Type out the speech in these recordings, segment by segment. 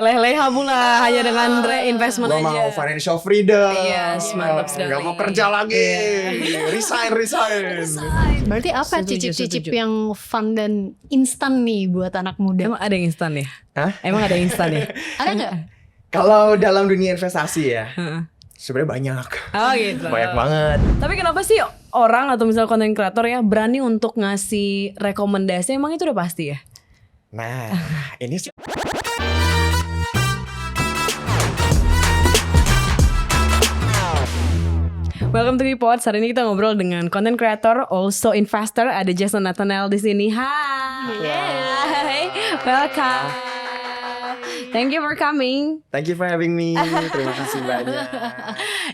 Leha pula hanya dengan investment Gua aja. mau financial freedom. Yes, mantap sekali. Gak mau kerja lagi. Resign. Berarti apa Setuju, cicip-cicip setuju. yang fun dan instan nih buat anak muda? Emang ada yang instan ya? Hah? Emang ada yang instan ya? Ada nggak? Kalau dalam dunia investasi ya, Heeh. sebenarnya banyak. Oh gitu. Banyak banget. Tapi kenapa sih orang atau misal konten kreator ya berani untuk ngasih rekomendasi? Emang itu udah pasti ya? Nah, ini sih. Welcome to Pods. Hari ini kita ngobrol dengan content creator, also investor. Ada Jason Nathaniel di sini. Hai, welcome. Thank you for coming. Thank you for having me. Terima kasih banyak.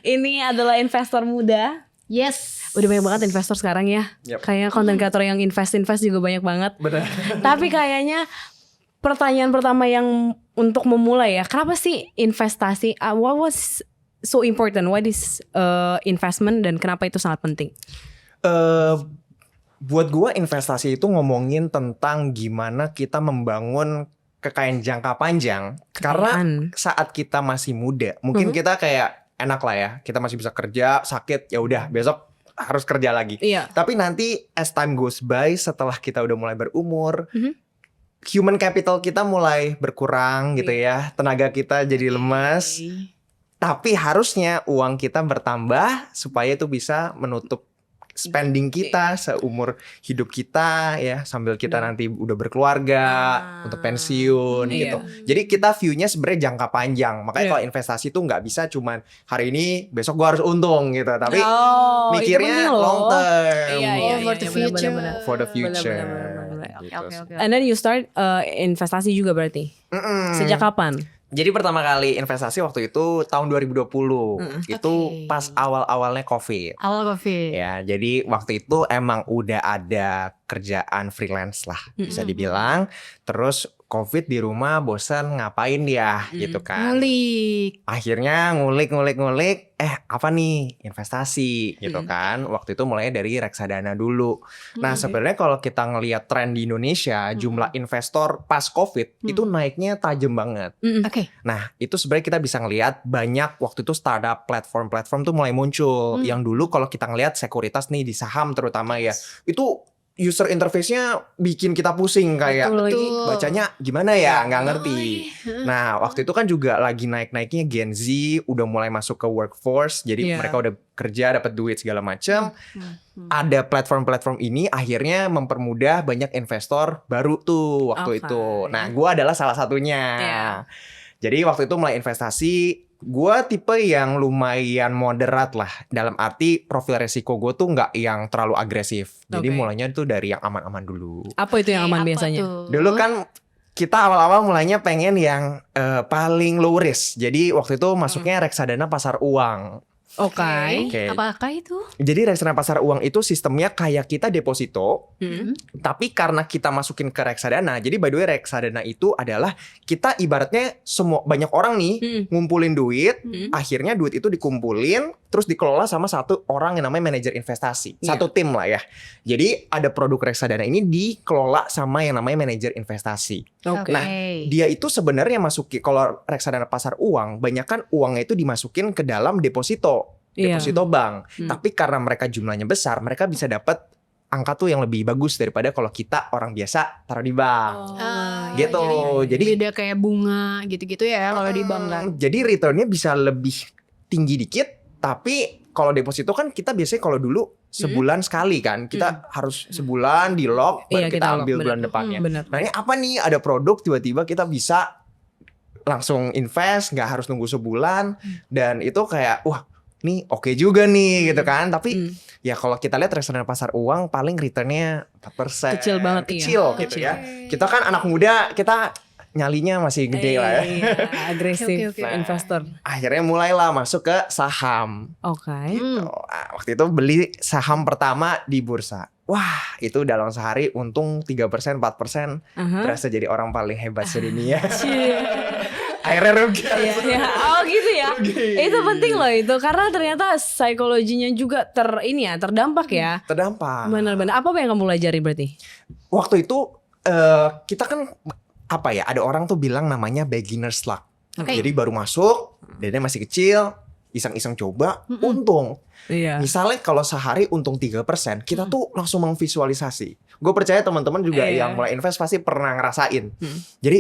Ini adalah investor muda. Yes. Udah banyak banget investor sekarang ya. Yep. Kayak content creator yang invest juga banyak banget. Benar. Tapi kayaknya pertanyaan pertama yang untuk memulai ya, kenapa sih investasi? What was so important? What is investment dan kenapa itu sangat penting? Buat gua investasi itu ngomongin tentang gimana kita membangun kekayaan jangka panjang. Karena saat kita masih muda, mungkin kita kayak enak lah ya, kita masih bisa kerja, sakit ya udah besok harus kerja lagi. Iya. Tapi nanti as time goes by, setelah kita udah mulai berumur, human capital kita mulai berkurang gitu ya, tenaga kita jadi lemas. Tapi harusnya uang kita bertambah supaya itu bisa menutup spending kita seumur hidup kita ya, sambil kita nanti udah berkeluarga, untuk pensiun gitu. Jadi kita view-nya sebenarnya jangka panjang. Makanya kalau investasi tuh nggak bisa cuman hari ini besok gua harus untung gitu, tapi mikirnya long term. For the future. For the future. Okay. And then you start investasi juga berarti. Sejak kapan? Jadi pertama kali investasi waktu itu tahun 2020. Itu pas awal-awalnya COVID. Awal COVID. Ya, jadi waktu itu emang udah ada kerjaan freelance lah, bisa dibilang. Terus COVID di rumah bosan ngapain ya gitu kan. Ngulik. Akhirnya ngulik. Apa nih? Investasi gitu kan. Waktu itu mulainya dari reksadana dulu. Nah sebenarnya kalau kita ngelihat tren di Indonesia, jumlah investor pas COVID itu naiknya tajam banget. Oke. Nah itu sebenarnya kita bisa ngelihat banyak waktu itu startup platform tuh mulai muncul. Yang dulu kalau kita ngelihat sekuritas nih di saham terutama ya, itu user interface-nya bikin kita pusing kayak Betul. bacanya gimana ya, nggak ngerti. Nah waktu itu kan juga lagi naik-naiknya Gen Z udah mulai masuk ke workforce, jadi mereka udah kerja dapat duit segala macam. Ada platform-platform ini akhirnya mempermudah banyak investor baru tuh waktu itu. Nah gue adalah salah satunya. Jadi waktu itu mulai investasi. Gue tipe yang lumayan moderat lah. Dalam arti profil resiko gue tuh nggak yang terlalu agresif. Jadi mulainya tuh dari yang aman-aman dulu. Apa itu yang aman biasanya? Dulu kan kita awal-awal mulainya pengen yang paling low risk. Jadi waktu itu masuknya reksadana pasar uang. Oke. Apakah itu? Jadi reksadana pasar uang itu sistemnya kayak kita deposito, tapi karena kita masukin ke reksadana. Jadi by the way reksadana itu adalah kita ibaratnya semua banyak orang nih ngumpulin duit, akhirnya duit itu dikumpulin, terus dikelola sama satu orang yang namanya manajer investasi, satu tim lah ya. Jadi ada produk reksadana ini dikelola sama yang namanya manajer investasi. Nah dia itu sebenarnya masukin, kalau reksadana pasar uang, banyak kan uangnya itu dimasukin ke dalam deposito bank. Tapi karena mereka jumlahnya besar, mereka bisa dapat angka tuh yang lebih bagus daripada kalau kita orang biasa taruh di bank. Gitu. Jadi beda kayak bunga gitu-gitu ya kalau di bank kan. Jadi returnnya bisa lebih tinggi dikit, tapi kalau deposito kan kita biasanya kalau dulu sebulan sekali kan, kita harus sebulan di lock baru kita ambil bulan depannya. Nah ini apa nih, ada produk tiba-tiba kita bisa langsung invest, nggak harus nunggu sebulan, dan itu kayak wah nih oke juga nih gitu kan. Tapi ya kalau kita lihat reksadana pasar uang paling returnnya 4%. Kecil banget. Kecil gitu ya. Kita kan anak muda, kita nyalinya masih gede lah ya. Agresif investor. Akhirnya mulailah masuk ke saham. Waktu itu beli saham pertama di bursa. Wah itu dalam sehari untung 3%, 4%. Berasa jadi orang paling hebat sedunia. Akhirnya rugi. Oh gitu ya. Itu penting loh itu, karena ternyata psikologinya juga terdampak ya. Terdampak. Benar-benar. Apa yang kamu pelajari berarti? Waktu itu kita kan apa ya? Ada orang tuh bilang namanya beginner's luck. Oke. Jadi baru masuk, dia masih kecil, iseng-iseng coba, untung. Iya. Misalnya kalau sehari untung 3%, kita tuh langsung mengvisualisasi. Gue percaya teman-teman juga Iya. yang mulai invest pasti pernah ngerasain. Jadi,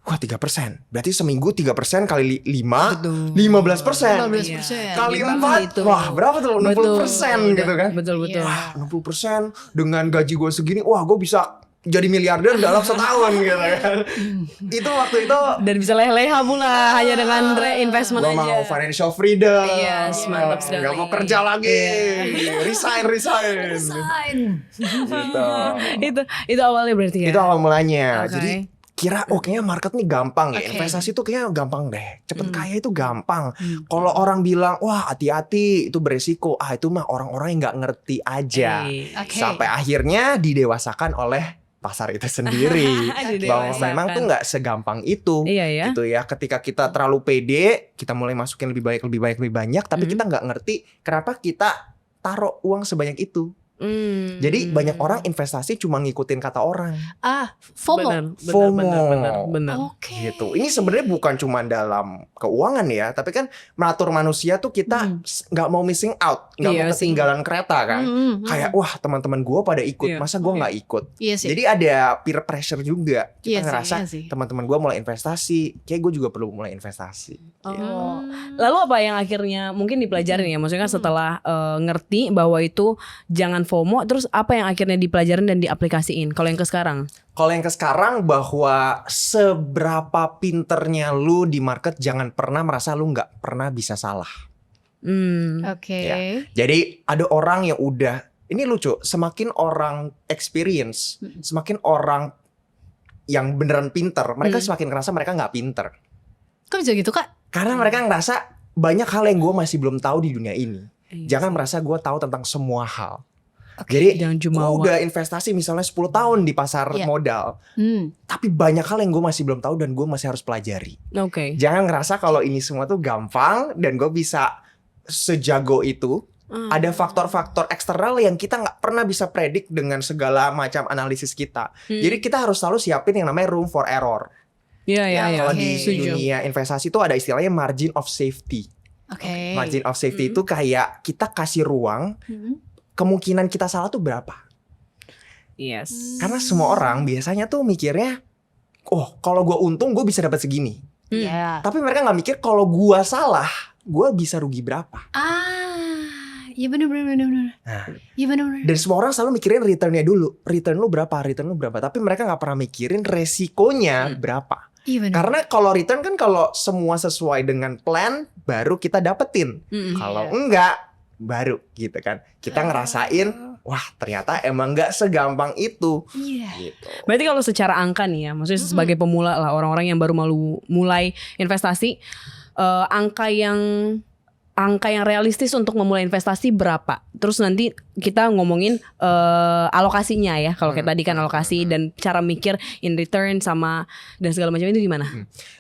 wah 3%. Berarti seminggu 3% kali 5, Betul. 15%. 15%. Kali Gimana 4, itu? wah berapa tuh? 60% gitu kan. Betul. Iya. Wah 60% dengan gaji gue segini, wah gue bisa jadi miliarder dalam setahun gitu kan. Itu waktu itu Dan bisa leha-leha pula hanya dengan investment gue aja. mau financial freedom. Yes, mantap sekali. Gak mau kerja lagi. Resign. Gitu. Itu awalnya berarti ya. Itu awal mulanya. Oke. Jadi kira kayaknya market nih gampang ya. Oke. Investasi tuh kayaknya gampang deh. Cepet kaya itu gampang. Kalau orang bilang wah hati-hati itu beresiko. Itu mah orang-orang yang gak ngerti aja. Oke. Sampai akhirnya didewasakan oleh pasar itu sendiri. Bahwa Didewasakan. memang tuh gak segampang itu. Iya ya. Gitu ya. Ketika kita terlalu pede, kita mulai masukin lebih banyak, tapi kita nggak ngerti kenapa kita taruh uang sebanyak itu. Jadi banyak orang investasi cuma ngikutin kata orang. FOMO. Benar. Oke. Gitu. Ini sebenarnya bukan cuma dalam keuangan ya, tapi kan mengatur manusia tuh kita nggak mau missing out, nggak Iya mau sih. ketinggalan kereta kan. Kayak wah teman-teman gue pada ikut, Iya. masa gue nggak ikut. Iya sih. Jadi ada peer pressure juga. Kita Iya sih, ngerasa iya sih. teman-teman gue mulai investasi, kayak gue juga perlu mulai investasi. Oh. Lalu apa yang akhirnya mungkin dipelajarin ya? Maksudnya kan setelah ngerti bahwa itu jangan FOMO, terus apa yang akhirnya dipelajarin dan diaplikasiin? Kalau yang ke sekarang? Kalau yang ke sekarang bahwa seberapa pinternya lu di market, jangan pernah merasa lu nggak pernah bisa salah. Oke. Ya. Jadi ada orang yang udah, ini lucu, semakin orang experience, semakin orang yang beneran pinter, mereka semakin ngerasa mereka nggak pinter. Kok bisa gitu Kak? Karena mereka ngerasa banyak hal yang gue masih belum tahu di dunia ini. Iya Jangan sih. merasa gue tahu tentang semua hal. Jadi Jangan gue jumawa. udah investasi misalnya 10 tahun di pasar Iya. modal. Tapi banyak hal yang gue masih belum tahu dan gue masih harus pelajari. Oke. Jangan ngerasa kalau ini semua tuh gampang dan gue bisa sejago itu. Ada faktor-faktor eksternal yang kita nggak pernah bisa predik dengan segala macam analisis kita. Jadi kita harus selalu siapin yang namanya room for error. Iya. Kalau Oke. di Setuju. dunia investasi itu ada istilahnya margin of safety. Oke. Margin of safety itu kayak kita kasih ruang, kemungkinan kita salah tuh berapa. Yes. Karena semua orang biasanya tuh mikirnya, oh kalau gue untung gue bisa dapat segini. Iya. Tapi mereka nggak mikir kalau gue salah, gue bisa rugi berapa. Iya benar. Nah. Iya benar. Dan semua orang selalu mikirin returnnya dulu. Return lu berapa. Tapi mereka nggak pernah mikirin resikonya berapa. Iya benar. Karena kalau return kan kalau semua sesuai dengan plan, baru kita dapetin. Kalau enggak, baru gitu kan. Kita ngerasain, wah ternyata emang nggak segampang itu. Iya. Gitu. Berarti kalau secara angka nih ya, maksudnya sebagai pemula lah, orang-orang yang baru mulai investasi, angka yang realistis untuk memulai investasi berapa? Terus nanti kita ngomongin alokasinya ya. Kalau kayak tadi kan alokasi dan cara mikir in return sama dan segala macam itu gimana?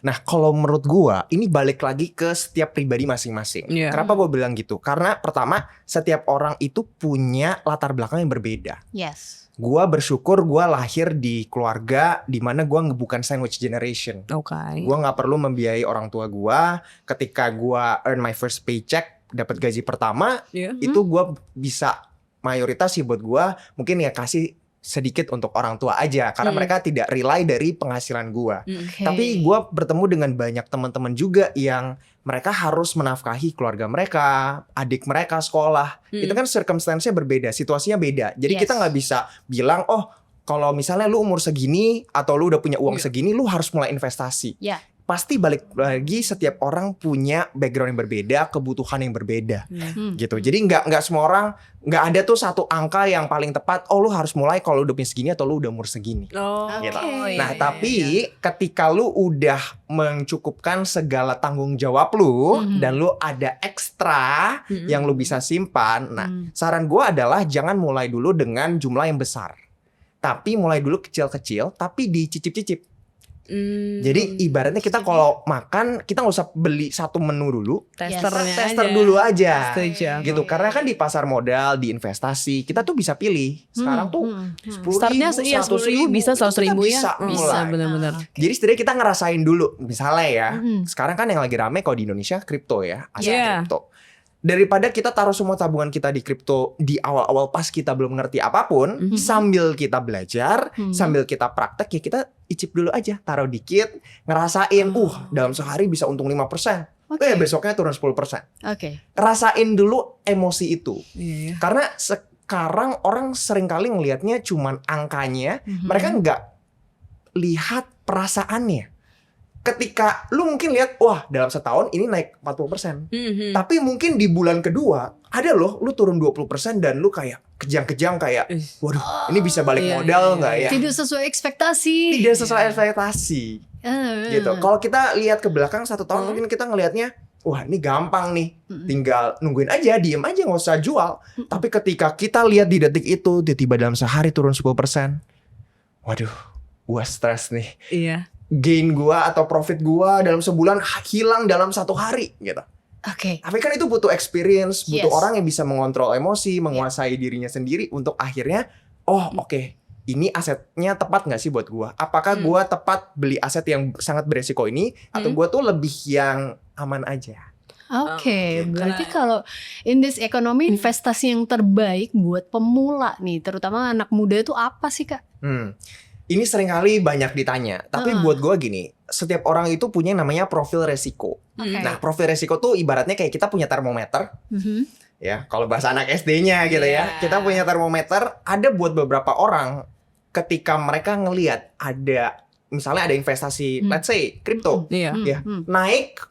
Nah kalau menurut gua ini balik lagi ke setiap pribadi masing-masing. Iya. Kenapa gua bilang gitu? Karena pertama setiap orang itu punya latar belakang yang berbeda. Yes. Gua bersyukur gua lahir di keluarga di mana gua bukan sandwich generation. Oke. Gua nggak perlu membiayai orang tua gua. Ketika gua earn my first paycheck, dapat gaji pertama, Iya. itu gua bisa mayoritas sih buat gua mungkin ya kasih sedikit untuk orang tua aja karena mereka tidak rely dari penghasilan gua. Oke. Tapi gue bertemu dengan banyak teman-teman juga yang mereka harus menafkahi keluarga mereka, adik mereka sekolah. Itu kan circumstance-nya berbeda, situasinya beda. Jadi Yes. kita nggak bisa bilang, oh kalau misalnya lu umur segini atau lu udah punya uang segini, lu harus mulai investasi. Ya. Pasti balik lagi setiap orang punya background yang berbeda, kebutuhan yang berbeda. Gitu. Jadi nggak semua orang, nggak ada tuh satu angka yang paling tepat. Oh lu harus mulai kalau udah punya segini atau lu udah umur segini. Oh, Gitu. Oke. Nah tapi ketika lu udah mencukupkan segala tanggung jawab lu dan lu ada ekstra yang lu bisa simpan. Nah saran gue adalah jangan mulai dulu dengan jumlah yang besar. Tapi mulai dulu kecil-kecil tapi dicicip-cicip. Jadi ibaratnya kita kalau makan kita nggak usah beli satu menu dulu, testernya tester aja. dulu aja. Setuju. Gitu. Karena kan di pasar modal, di investasi kita tuh bisa pilih. Sekarang tuh 10.000, Startnya iya 10.000 bisa 100.000 ya. Bisa Bisa mulai. benar-benar. Jadi setidaknya kita ngerasain dulu. Misalnya ya, sekarang kan yang lagi rame kalau di Indonesia kripto ya, aset Yeah. kripto. Daripada kita taruh semua tabungan kita di kripto di awal-awal pas kita belum ngerti apapun, sambil kita belajar, sambil kita praktek ya kita icip dulu aja, taruh dikit, ngerasain, dalam sehari bisa untung 5%. Oke. Besoknya turun 10%. Oke. Rasain dulu emosi itu. Iya. Karena sekarang orang seringkali ngelihatnya cuman angkanya, mereka nggak lihat perasaannya. Ketika lu mungkin lihat, wah dalam setahun ini naik 40%. Tapi mungkin di bulan kedua, ada loh lu turun 20% dan lu kayak kejang-kejang kayak, waduh ini bisa balik Iya, modal iya, nggak ya? Tidak sesuai ekspektasi. Tidak sesuai ekspektasi. Gitu. Kalau kita lihat ke belakang 1 tahun mungkin kita ngelihatnya, wah ini gampang nih, tinggal nungguin aja, diem aja nggak usah jual. Tapi ketika kita lihat di detik itu, tiba-tiba dalam sehari turun 10%, waduh, gua stres nih. Iya. Gain gua atau profit gua dalam sebulan hilang dalam 1 hari gitu. Oke. Tapi kan itu butuh experience, butuh Yes. orang yang bisa mengontrol emosi, menguasai dirinya sendiri untuk akhirnya, oke, ini asetnya tepat nggak sih buat gua? Apakah gua tepat beli aset yang sangat beresiko ini, atau gua tuh lebih yang aman aja? Oke, gitu. berarti kalau in this economy investasi yang terbaik buat pemula nih, terutama anak muda itu apa sih Kak? Ini seringkali banyak ditanya, tapi buat gua gini, setiap orang itu punya yang namanya profil resiko. Oke. Nah, profil resiko tuh ibaratnya kayak kita punya termometer, ya kalau bahasa anak SD-nya gitu ya, kita punya termometer. Ada buat beberapa orang ketika mereka ngelihat ada misalnya ada investasi, let's say kripto, Iya. ya naik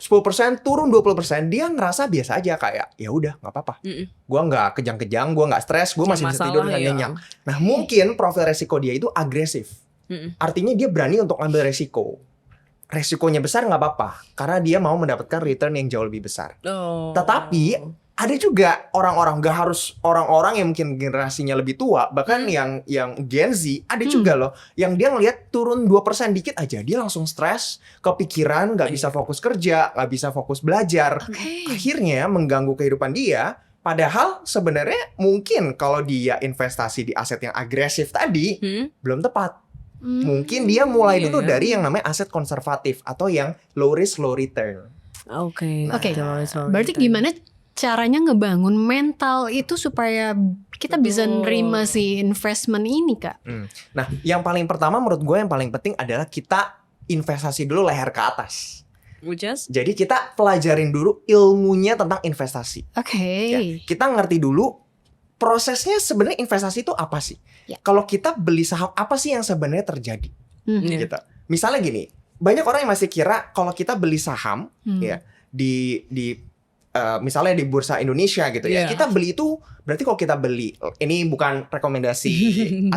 10%, turun 20%, dia ngerasa biasa aja kayak ya udah nggak apa-apa. Gua nggak kejang-kejang, gua nggak stres, gua masih bisa tidur dengan Masalah, ya. nyenyak. Nah, mungkin profil resiko dia itu agresif. Artinya dia berani untuk ambil resiko. Resikonya besar nggak apa-apa, karena dia mau mendapatkan return yang jauh lebih besar. Oh. Tetapi ada juga orang-orang, gak harus orang-orang yang mungkin generasinya lebih tua, bahkan yang Gen Z, ada juga loh yang dia ngelihat turun 2% dikit aja dia langsung stres, kepikiran, gak bisa fokus kerja, gak bisa fokus belajar. Akhirnya mengganggu kehidupan dia. Padahal sebenarnya mungkin kalau dia investasi di aset yang agresif tadi belum tepat. Mungkin dia mulai dulu dari yang namanya aset konservatif atau yang low risk low return. Oke. Oke. Betul. Berarti gimana caranya ngebangun mental itu supaya kita bisa nerima si investment ini Kak? Nah, yang paling pertama menurut gue yang paling penting adalah kita investasi dulu leher ke atas. Which is? Jadi kita pelajarin dulu ilmunya tentang investasi. Oke. Ya, kita ngerti dulu prosesnya sebenarnya investasi itu apa sih? Ya. Kalau kita beli saham, apa sih yang sebenarnya terjadi? Iya. Gitu. Misalnya gini, banyak orang yang masih kira kalau kita beli saham ya di misalnya di bursa Indonesia gitu ya, Iya. kita beli itu berarti kalau kita beli, ini bukan rekomendasi,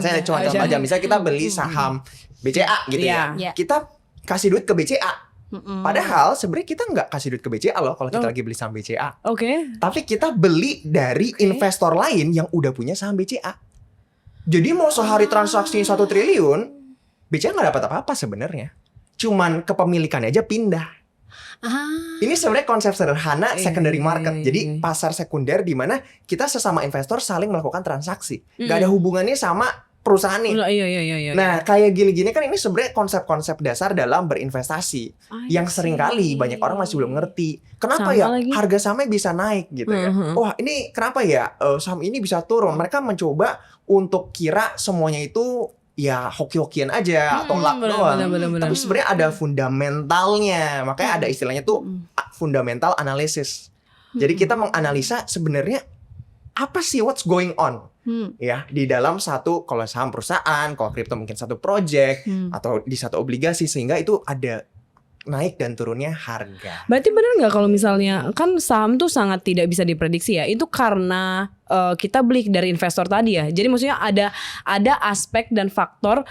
saya cuma contoh aja, misalnya kita beli saham BCA gitu ya, Iya. kita kasih duit ke BCA. Padahal sebenarnya kita nggak kasih duit ke BCA loh kalau kita lagi beli saham BCA. Oke. Tapi kita beli dari investor lain yang udah punya saham BCA. Jadi mau sehari transaksi 1 triliun, BCA nggak dapat apa-apa sebenarnya. Cuman kepemilikannya aja pindah. Ini sebenarnya konsep sederhana secondary market. Jadi pasar sekunder di mana kita sesama investor saling melakukan transaksi. Nggak ada hubungannya sama perusahaan nih. Iya. Nah, kayak gini-gini kan ini sebenarnya konsep-konsep dasar dalam berinvestasi yang seringkali banyak orang masih belum ngerti. Kenapa Sama ya lagi. harga sahamnya bisa naik gitu ya? Wah, ini kenapa ya saham ini bisa turun? Mereka mencoba untuk kira semuanya itu ya hoki-hokian aja atau luck doang. bener. Tapi sebenarnya ada fundamentalnya. Makanya ada istilahnya tuh fundamental analysis. Jadi kita menganalisa sebenarnya apa sih what's going on ya di dalam satu, kalau saham perusahaan, kalau kripto mungkin satu project atau di satu obligasi, sehingga itu ada naik dan turunnya harga. Berarti benar nggak kalau misalnya kan saham tuh sangat tidak bisa diprediksi ya? Itu karena kita beli dari investor tadi ya. Jadi maksudnya ada aspek dan faktor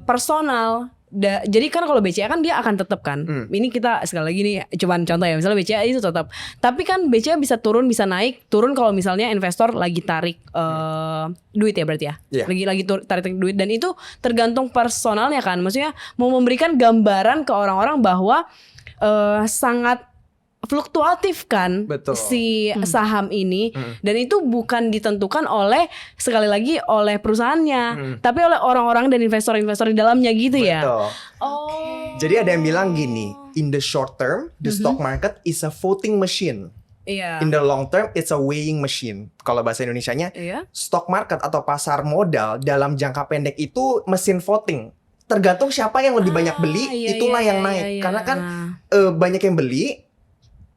personal jadi kan kalau BCA kan dia akan tetap kan. Ini kita sekali lagi nih cuman contoh ya, misalnya BCA itu tetap. Tapi kan BCA bisa turun bisa naik. Turun kalau misalnya investor lagi tarik duit ya berarti ya. Yeah. Lagi tarik duit, dan itu tergantung personalnya kan. Maksudnya mau memberikan gambaran ke orang-orang bahwa sangat fluktuatif kan. Betul. Si saham ini, dan itu bukan ditentukan oleh sekali lagi oleh perusahaannya, tapi oleh orang-orang dan investor-investor di dalamnya gitu ya. Betul. Oh. Jadi ada yang bilang gini, in the short term, the stock market is a voting machine. Iya. In the long term, it's a weighing machine. Kalau bahasa Indonesianya, Iya. stock market atau pasar modal dalam jangka pendek itu mesin voting. Tergantung siapa yang lebih banyak beli, itulah yang naik. Karena kan banyak yang beli,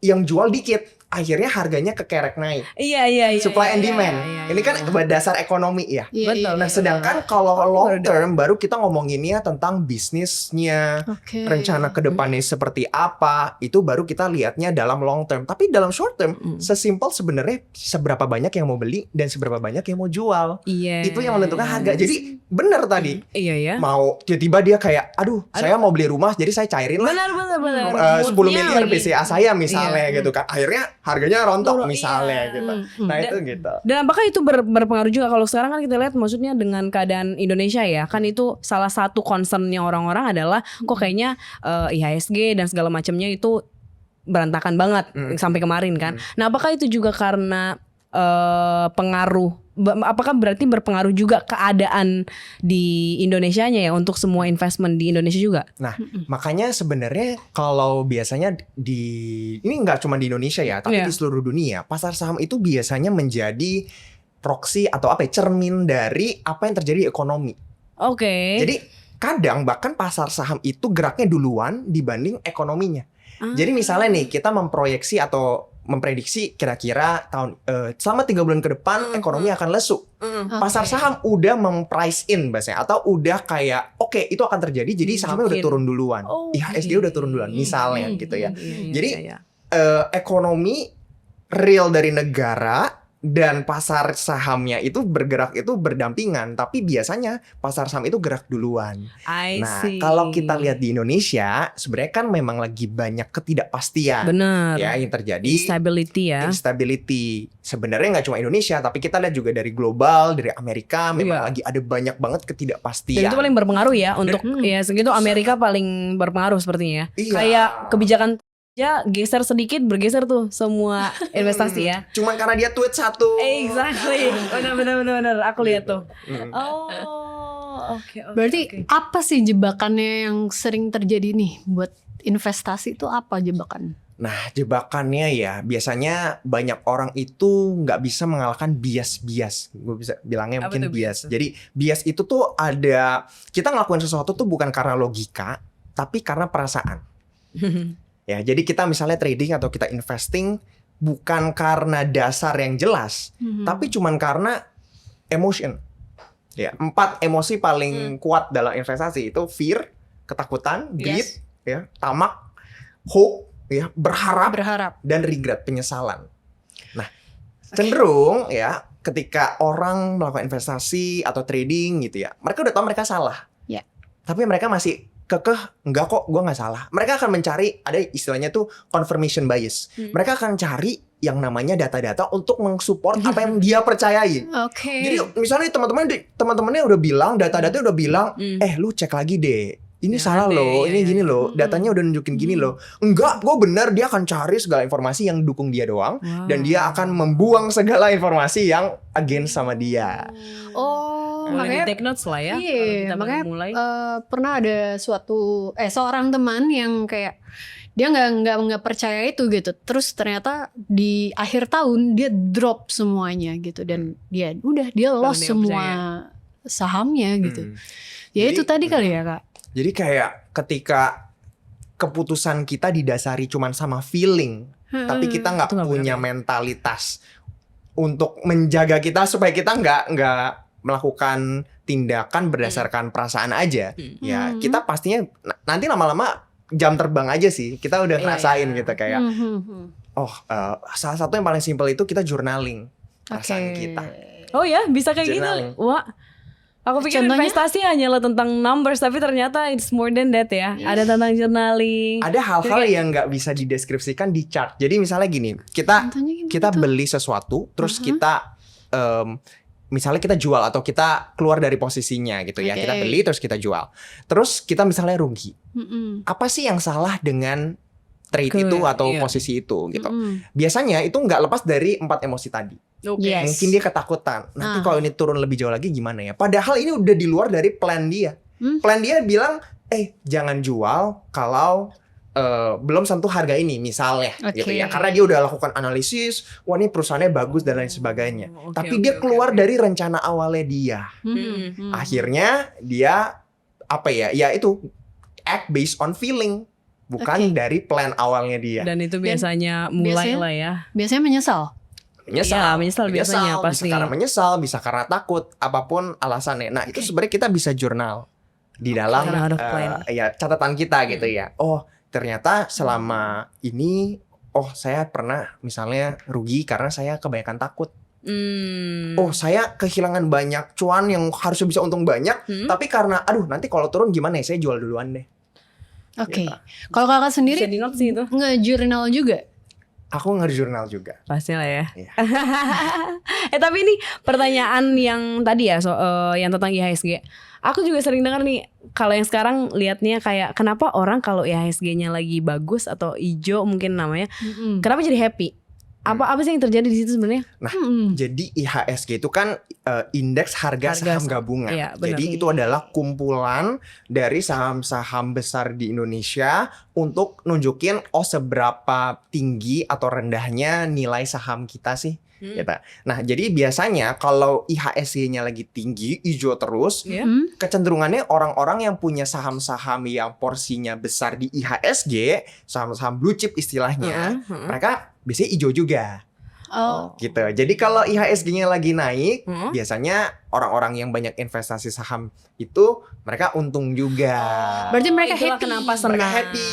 yang jual dikit, akhirnya harganya kekerek naik. Iya. Supply and demand. Iya. Ini kan dasar ekonomi ya. Iya, Betul. Nah, sedangkan kalau long term baru kita ngomonginnya tentang bisnisnya, rencana ke depannya seperti apa, itu baru kita lihatnya dalam long term. Tapi dalam short term, sesimpel sebenarnya seberapa banyak yang mau beli dan seberapa banyak yang mau jual. Iya. Itu yang menentukan harga. Jadi benar tadi. Iya ya. Mau tiba-tiba dia kayak, aduh, saya mau beli rumah, jadi saya cairin lah. Benar. 10 miliar BCA saya misalnya gitu kan. Akhirnya harganya rontok Turun, misalnya iya. gitu. Nah, itu gitu. Dan apakah itu berpengaruh juga kalau sekarang kan kita lihat, maksudnya dengan keadaan Indonesia ya, kan itu salah satu concernnya orang-orang adalah kok kayaknya IHSG dan segala macamnya itu berantakan banget sampai kemarin kan. Nah, apakah itu juga karena pengaruh? Apakah berarti berpengaruh juga keadaan di Indonesianya ya untuk semua investment di Indonesia juga? Nah, makanya sebenarnya kalau biasanya ini nggak cuma di Indonesia ya, tapi di seluruh dunia, pasar saham itu biasanya menjadi proksi atau cermin dari apa yang terjadi di ekonomi. Oke. Jadi kadang bahkan pasar saham itu geraknya duluan dibanding ekonominya. Jadi misalnya nih kita memproyeksi atau memprediksi kira-kira selama 3 bulan ke depan ekonomi akan lesu. Pasar saham udah memprice in bahasanya, atau udah kayak oke, itu akan terjadi, jadi sahamnya udah turun duluan. IHSG udah turun duluan misalnya gitu ya. Jadi ekonomi real dari negara dan pasar sahamnya itu bergerak itu berdampingan, tapi biasanya pasar saham itu gerak duluan. Nah, kalau kita lihat di Indonesia, sebenarnya kan memang lagi banyak ketidakpastian. Benar. Ya, yang terjadi instability ya. Instability. Sebenarnya nggak cuma Indonesia, tapi kita lihat juga dari global, dari Amerika, memang lagi ada banyak banget ketidakpastian. Dan itu paling berpengaruh ya untuk ya segitu, Amerika paling berpengaruh sepertinya. Kayak kebijakan ya geser sedikit, bergeser tuh semua investasi ya. Cuman karena dia tweet satu. Exactly. Benar. Aku lihat tuh. Oke. Berarti apa sih jebakannya yang sering terjadi nih buat investasi, itu apa jebakan? Nah, jebakannya ya biasanya banyak orang itu nggak bisa mengalahkan bias. Gue bisa bilangnya mungkin bias. Jadi bias itu tuh ada, kita ngelakuin sesuatu tuh bukan karena logika, tapi karena perasaan. Ya, jadi kita misalnya trading atau kita investing bukan karena dasar yang jelas, tapi cuman karena emotion. Ya, 4 emosi paling kuat dalam investasi itu fear, ketakutan, greed, ya, tamak, hope, ya, berharap, dan regret, penyesalan. Nah, cenderung ya ketika orang melakukan investasi atau trading gitu ya, mereka udah tahu mereka salah. Tapi mereka masih enggak kok, gue nggak salah. Mereka akan mencari, ada istilahnya tuh confirmation bias. Mereka akan cari yang namanya data-data untuk mensupport apa yang dia percayai. Jadi misalnya teman-temannya udah bilang, data-data udah bilang, lu cek lagi deh, ini salah loh, ini gini loh, datanya udah nunjukin gini loh. Enggak, gue bener. Dia akan cari segala informasi yang dukung dia doang, dan dia akan membuang segala informasi yang against sama dia. Makanya take notes lah ya. Iya, makanya pernah ada seorang teman yang kayak dia nggak percaya itu gitu. Terus ternyata di akhir tahun dia drop semuanya gitu, dan dia lost semua sahamnya gitu. Ya jadi, itu tadi kali ya Kak. Jadi kayak ketika keputusan kita didasari cuman sama feeling, tapi kita nggak punya mentalitas untuk menjaga kita supaya kita nggak melakukan tindakan berdasarkan perasaan aja. Ya, kita pastinya nanti lama-lama jam terbang aja sih. Kita udah ngerasain gitu kayak salah satu yang paling simpel itu kita journaling perasaan kita. Oh ya, bisa kayak journaling. gitu. Wah. Aku pikir Contohnya? investasi hanyalah tentang numbers, tapi ternyata it's more than that ya. Ada tentang journaling. Ada hal-hal yang nggak bisa dideskripsikan di chart. Jadi misalnya gini, Contohnya kita gitu. beli sesuatu, terus kita misalnya kita jual atau kita keluar dari posisinya gitu ya. Oke. Kita beli terus kita jual. Terus kita misalnya rugi. Mm-mm. Apa sih yang salah dengan trade Ke- itu atau iya. posisi itu gitu? Mm-mm. Biasanya itu nggak lepas dari 4 emosi tadi. Oke. Yes. Mungkin dia ketakutan. Nanti Ah. kalau ini turun lebih jauh lagi gimana ya? Padahal ini udah di luar dari plan dia. Plan dia bilang, jangan jual kalau belum sentuh harga ini misalnya, gitu ya. Oke. Karena dia udah lakukan analisis, wah ini perusahaannya bagus dan lain sebagainya. Oke, Tapi oke, dia oke, keluar oke. dari rencana awalnya dia. Mm-mm. Akhirnya dia apa ya? Ya itu act based on feeling, bukan dari plan awalnya dia. Dan itu biasanya mulai biasanya- lah ya. Biasanya menyesal. Iya, menyesal biasanya pasti. Bisa karena menyesal, bisa karena takut, apapun alasannya. Nah, itu sebenarnya kita bisa jurnal di dalam Karena out of plan. ya catatan kita gitu ya. Oh, ternyata selama ini saya pernah misalnya rugi karena saya kebanyakan takut. Oh, saya kehilangan banyak cuan yang harusnya bisa untung banyak, tapi karena nanti kalau turun gimana ya? Saya jual duluan deh. Oke. Gitu. Kalau kakak Bisa sendiri di note sih itu. nge-journal juga? Aku nge-jurnal juga. Pasti lah ya. Iya. Tapi ini pertanyaan yang tadi ya, yang tentang IHSG. Aku juga sering dengar nih, kalau yang sekarang liatnya kayak kenapa orang kalau IHSG-nya lagi bagus atau hijau mungkin namanya, Mm-mm. kenapa jadi happy? Apa sih yang terjadi di situ sebenarnya? Mm-mm. Jadi IHSG itu kan indeks harga saham gabungan. Iya, benar. Jadi itu adalah kumpulan dari saham-saham besar di Indonesia untuk nunjukin seberapa tinggi atau rendahnya nilai saham kita sih. Gitu. Nah, jadi biasanya kalau IHSG-nya lagi tinggi, hijau terus, Iya. kecenderungannya orang-orang yang punya saham-saham yang porsinya besar di IHSG, saham-saham blue chip istilahnya, mereka biasanya hijau juga. Oh. Gitu. Jadi kalau IHSG-nya lagi naik, Hmm? biasanya orang-orang yang banyak investasi saham itu mereka untung juga. Berarti mereka Itulah happy. kenapa senang. Mereka happy.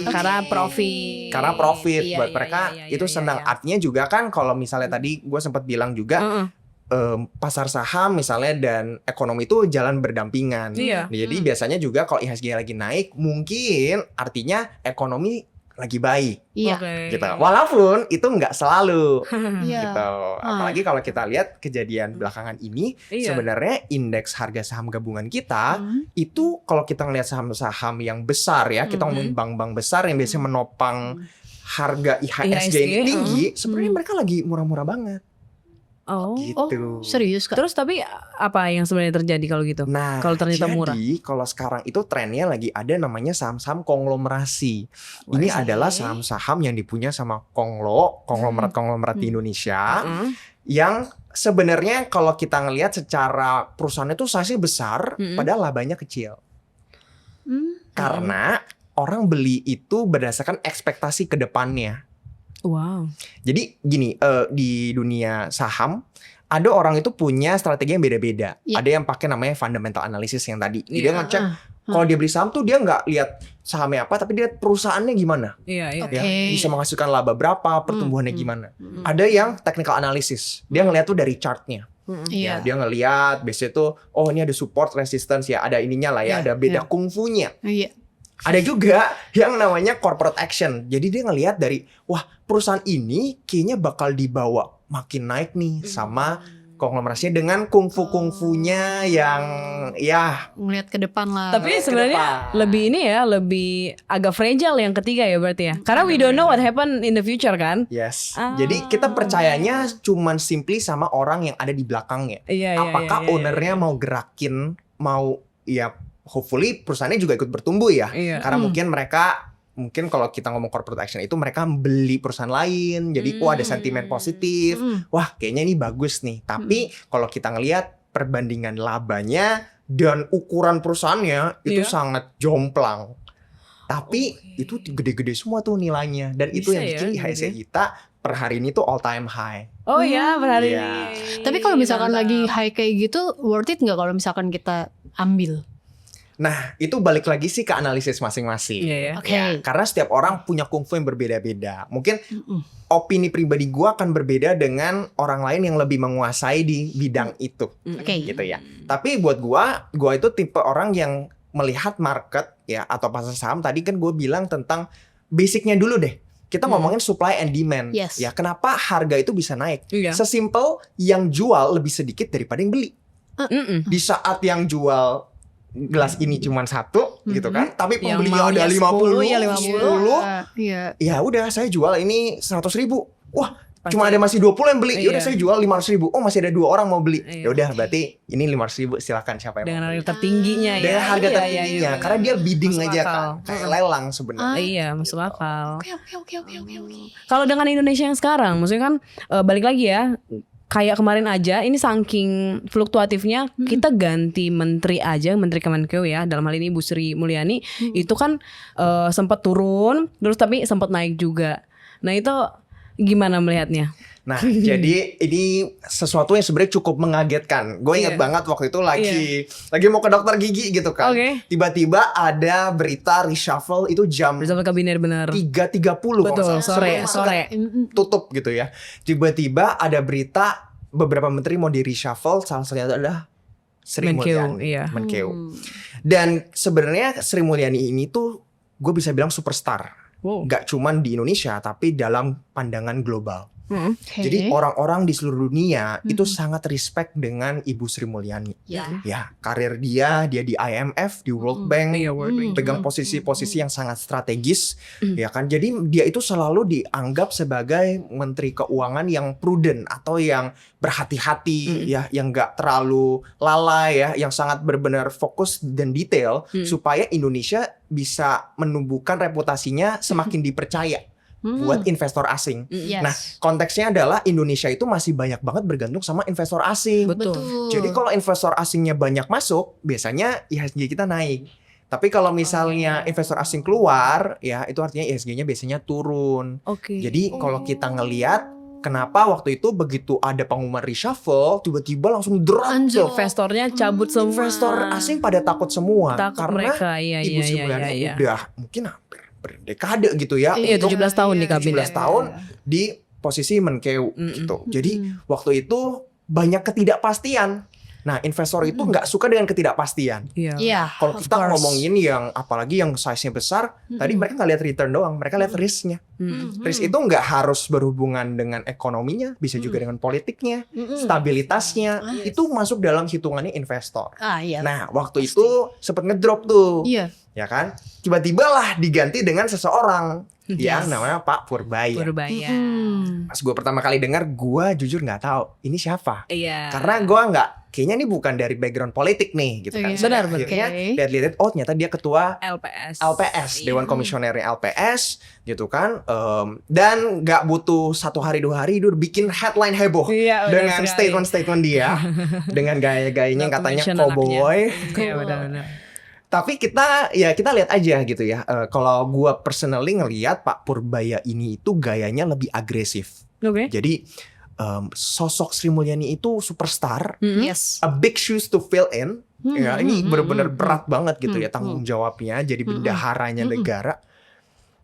Karena profit. Karena profit Iya, buat iya, mereka iya, itu iya, senang. iya. Artinya juga kan kalau misalnya tadi gue sempat bilang juga pasar saham misalnya dan ekonomi itu jalan berdampingan. Iya. Jadi biasanya juga kalau IHSG lagi naik, mungkin artinya ekonomi lagi baik. Iya. Oke. Gitu. Walaupun itu nggak selalu. Iya. Gitu. Apalagi kalau kita lihat kejadian belakangan ini, Iya. sebenarnya indeks harga saham gabungan kita itu kalau kita ngelihat saham-saham yang besar ya, kita ngomongin bank-bank besar yang biasanya menopang harga IHSG ini tinggi, sebenarnya mereka lagi murah-murah banget. Oh. Gitu. Serius Kak? Terus tapi apa yang sebenarnya terjadi kalau gitu? Nah, Kalau ternyata murah. jadi kalau sekarang itu trennya lagi ada namanya saham-saham konglomerasi. Ini adalah saham-saham yang dipunya sama konglomerat-konglomerat di Indonesia yang sebenarnya kalau kita ngelihat secara perusahaan itu size besar, padahal labanya kecil. Karena orang beli itu berdasarkan ekspektasi ke depannya. Wow. Jadi gini, di dunia saham ada orang itu punya strategi yang beda-beda. Iya. Ada yang pakai namanya fundamental analysis yang tadi. Jadi dia Iya. ngecek kalau dia beli saham tuh dia nggak lihat sahamnya apa, tapi dia lihat perusahaannya gimana. Iya, iya. Oke. Ya, bisa menghasilkan laba berapa, pertumbuhannya gimana. Ada yang technical analysis. Dia ngelihat tuh dari chartnya. Ya, Iya. dia ngelihat biasanya tuh ini ada support resistance ya, ada ininya lah ya, Iya, ada beda iya. kungfunya. Iya. Ada juga yang namanya corporate action. Jadi dia ngelihat dari, wah perusahaan ini kayaknya bakal dibawa makin naik nih sama konglomerasinya dengan kungfu-kungfunya yang ya. Ngeliat ke depan lah. Tapi sebenarnya depan. lebih ini ya, lebih agak fragile yang ketiga ya berarti ya. Karena we don't know what happen in the future kan. Yes. Ah. Jadi kita percayanya cuman simply sama orang yang ada di belakangnya. Iya, iya. Apakah iya, iya, ownernya mau gerakin, mau ya hopefully perusahaannya juga ikut bertumbuh ya. Iya. Karena mungkin kalau kita ngomong corporate action itu mereka beli perusahaan lain. Jadi ada sentimen positif. Wah, kayaknya ini bagus nih. Tapi kalau kita ngelihat perbandingan labanya dan ukuran perusahaannya itu Iya. sangat jomplang. Tapi itu gede-gede semua tuh nilainya. Dan itu Bisa yang ya, bikin IHSG gede. kita per hari ini tuh all time high. Oh iya, berhari Iya. Tapi kalau misalkan Mantap. lagi high kayak gitu, worth it nggak kalau misalkan kita ambil? Nah, itu balik lagi sih ke analisis masing-masing. Iya ya. Oke. Karena setiap orang punya kungfu yang berbeda-beda. Mungkin opini pribadi gue akan berbeda dengan orang lain yang lebih menguasai di bidang itu, Oke. gitu ya. Tapi buat gue itu tipe orang yang melihat market ya atau pasar saham. Tadi kan gue bilang tentang basicnya dulu deh. Kita ngomongin supply and demand. Yes. Ya, kenapa harga itu bisa naik? Iya. Sesimpel yang jual lebih sedikit daripada yang beli. Di saat yang jual gelas ini cuma satu gitu kan, tapi Yang pembelinya maunya ada 10, 50, ya 50. 10, Iya. ya udah saya jual ini 100.000. Wah, Pasti. cuma ada masih 20 yang beli. Ya udah Iya. saya jual 500.000. Oh, masih ada 2 orang mau beli. Iya. Ya udah berarti ini 500.000, silakan siapa yang Dengan mau beli. harga tertingginya ya. Dengan harga Iya, tertingginya, iya. karena dia bidding Masuk aja akal. kan, kayak lelang sebenarnya. Iya, masuk akal. Oke. Kalau dengan Indonesia yang sekarang, maksudnya kan balik lagi ya, kayak kemarin aja, ini saking fluktuatifnya, kita ganti menteri aja, Menteri Kemenkeu ya, dalam hal ini Bu Sri Mulyani, itu kan sempat turun, terus tapi sempat naik juga. Nah itu gimana melihatnya? Nah, jadi ini sesuatu yang sebenarnya cukup mengagetkan. Gue ingat Iya. banget waktu itu lagi mau ke dokter gigi gitu kan. Oke. Tiba-tiba ada berita reshuffle itu jam Reshuffle kabinet benar. 3.30 Betul, sore. tutup gitu ya. Tiba-tiba ada berita beberapa menteri mau di reshuffle, salah satunya adalah Sri Menkeu, Mulyani. iya. Menkeu. Dan sebenarnya Sri Mulyani ini tuh gue bisa bilang superstar. Wow. Gak cuman di Indonesia tapi dalam pandangan global. Oke. Jadi orang-orang di seluruh dunia itu sangat respect dengan Ibu Sri Mulyani. Ya. Ya, karir dia di IMF, di World Bank, Iya, World Bank. pegang posisi-posisi yang sangat strategis, ya kan. Jadi dia itu selalu dianggap sebagai menteri keuangan yang prudent atau yang berhati-hati, ya, yang nggak terlalu lalai, ya, yang sangat benar-benar fokus dan detail supaya Indonesia bisa menumbuhkan reputasinya semakin dipercaya buat investor asing. Yes. Nah, konteksnya adalah Indonesia itu masih banyak banget bergantung sama investor asing. Betul. Jadi kalau investor asingnya banyak masuk, biasanya IHSG kita naik. Tapi kalau misalnya investor asing keluar, ya itu artinya IHSG-nya biasanya turun. Oke. Jadi kalau kita ngelihat kenapa waktu itu begitu ada pengumuman reshuffle, tiba-tiba langsung drop Anjir. tuh. Investornya cabut semua. Investor asing pada takut semua Takut karena mereka. Iya, Ibu iya, Sri iya, Mulyani iya. udah mungkin hampir berdekade gitu ya. Iya, untuk 17 tahun di kabinet. 17 tahun di posisi Menkeu gitu. Jadi waktu itu banyak ketidakpastian. Nah, investor itu nggak suka dengan ketidakpastian. Iya. Iya. Kalau Of kita course. ngomongin yang apalagi yang size-nya besar, tadi mereka nggak lihat return doang, mereka lihat risk-nya. Risk itu nggak harus berhubungan dengan ekonominya, bisa juga dengan politiknya, stabilitasnya. Itu masuk dalam hitungannya investor. Iya. Nah, waktu itu sempat ngedrop tuh. Iya. Ya kan? Tiba-tiba lah diganti dengan seseorang yang Yes. namanya Pak Purbaya. Purbaya. Pas gue pertama kali dengar, gue jujur nggak tahu ini siapa. Iya. Karena gue nggak, kayaknya ini bukan dari background politik nih, gitu kan. Iya. Benar, Akhirnya Oke. lihat-lihat, oh ternyata dia ketua LPS. LPS, Dewan Komisionernya LPS, gitu kan. Dan nggak butuh 1 hari 2 hari, dia udah bikin headline heboh Iya, benar dengan sekali. statement-statement dia, dengan gaya-gayanya yang katanya Mention anaknya. cowboy. Iya, benar-benar. Tapi kita lihat aja gitu ya. Kalau gua personally ngelihat Pak Purbaya ini itu gayanya lebih agresif. Oke. Jadi sosok Sri Mulyani itu superstar, Yes. a big shoes to fill in. Ya, ini benar-benar berat banget gitu ya tanggung jawabnya jadi bendaharanya negara.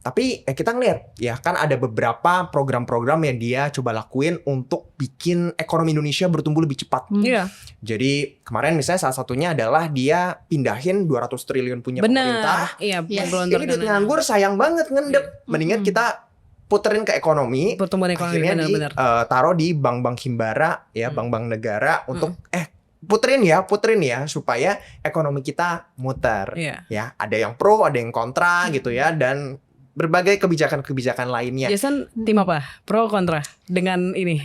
Tapi kita ngeliat ya kan ada beberapa program-program yang dia coba lakuin untuk bikin ekonomi Indonesia bertumbuh lebih cepat. Iya. Jadi kemarin misalnya salah satunya adalah dia pindahin 200 triliun punya pemerintah. Benar. Iya, Yes. gelontor Ini duit kanan. nganggur sayang banget ngendep. Mendingan kita puterin ke ekonomi. Pertumbuhan ekonomi, Akhirnya benar-benar. taruh di bank-bank himbara ya, bank-bank negara untuk puterin ya supaya ekonomi kita muter. Iya. Ya, ada yang pro, ada yang kontra gitu ya, dan berbagai kebijakan-kebijakan lainnya. Jason tim apa? Pro kontra dengan ini?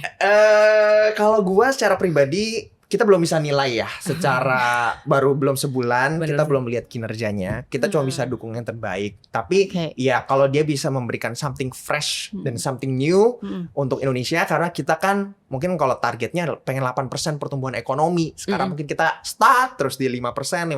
Kalau gua secara pribadi kita belum bisa nilai ya secara belum sebulan, Bener. kita belum lihat kinerjanya. Kita cuma bisa dukung yang terbaik. Tapi Oke. ya kalau dia bisa memberikan something fresh dan something new untuk Indonesia, karena kita kan mungkin kalau targetnya pengen 8% pertumbuhan ekonomi. Sekarang mungkin kita start terus di 5%.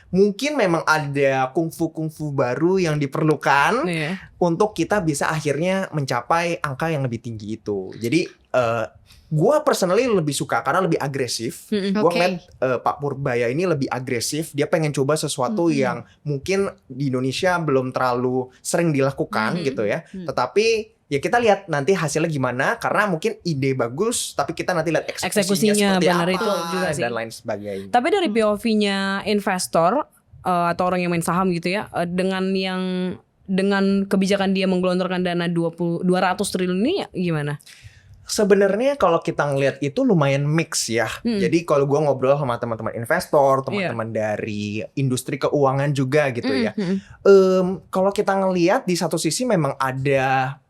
Mungkin memang ada kungfu baru yang diperlukan Iya. untuk kita bisa akhirnya mencapai angka yang lebih tinggi itu. Jadi Gua personally lebih suka karena lebih agresif. Gua ngeliat Pak Purbaya ini lebih agresif. Dia pengen coba sesuatu yang mungkin di Indonesia belum terlalu sering dilakukan gitu ya. Tetapi ya kita lihat nanti hasilnya gimana. Karena mungkin ide bagus, tapi kita nanti lihat eksekusinya seperti benar apa itu juga sih. dan lain sebagainya. Tapi dari POV-nya investor atau orang yang main saham gitu ya, dengan kebijakan dia menggelontorkan dana 200 triliun ini gimana? Sebenarnya kalau kita ngelihat itu lumayan mix ya. Jadi kalau gue ngobrol sama teman-teman investor, teman-teman dari industri keuangan juga gitu ya. Kalau kita ngelihat di satu sisi memang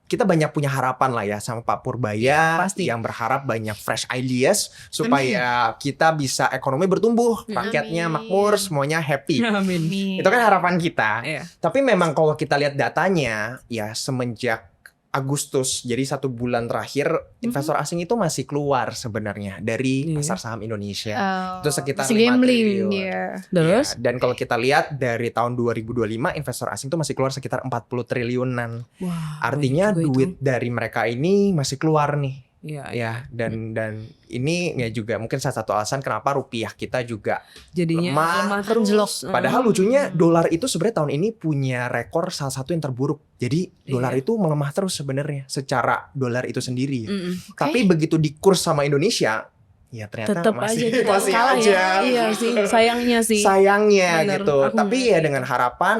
kita banyak punya harapan lah ya sama Pak Purbaya. Pasti. Yang berharap banyak fresh ideas supaya kita bisa ekonomi bertumbuh, rakyatnya makmur, semuanya happy. Amin. Itu kan harapan kita. Iya. Tapi memang kalau kita lihat datanya, ya semenjak Agustus, jadi 1 bulan terakhir investor asing itu masih keluar sebenarnya dari pasar saham Indonesia. Itu sekitar 5 triliun. Terus? Ya, dan kalau kita lihat dari tahun 2025 investor asing itu masih keluar sekitar 40 triliunan. Wah, Artinya banyak juga duit itu. dari mereka ini masih keluar nih. Iya. Ya, dan ini ya juga mungkin salah satu alasan kenapa rupiah kita juga Jadinya lemah terus. Padahal lucunya dolar itu sebenarnya tahun ini punya rekor salah satu yang terburuk. Jadi dolar itu melemah terus sebenarnya secara dolar itu sendiri. Tapi begitu di kurs sama Indonesia, ya ternyata tetap masih aja masih kalah aja. ya. Iya sih, sayangnya sih. Sayangnya Bener, gitu. aku Tapi ngerti ya dengan harapan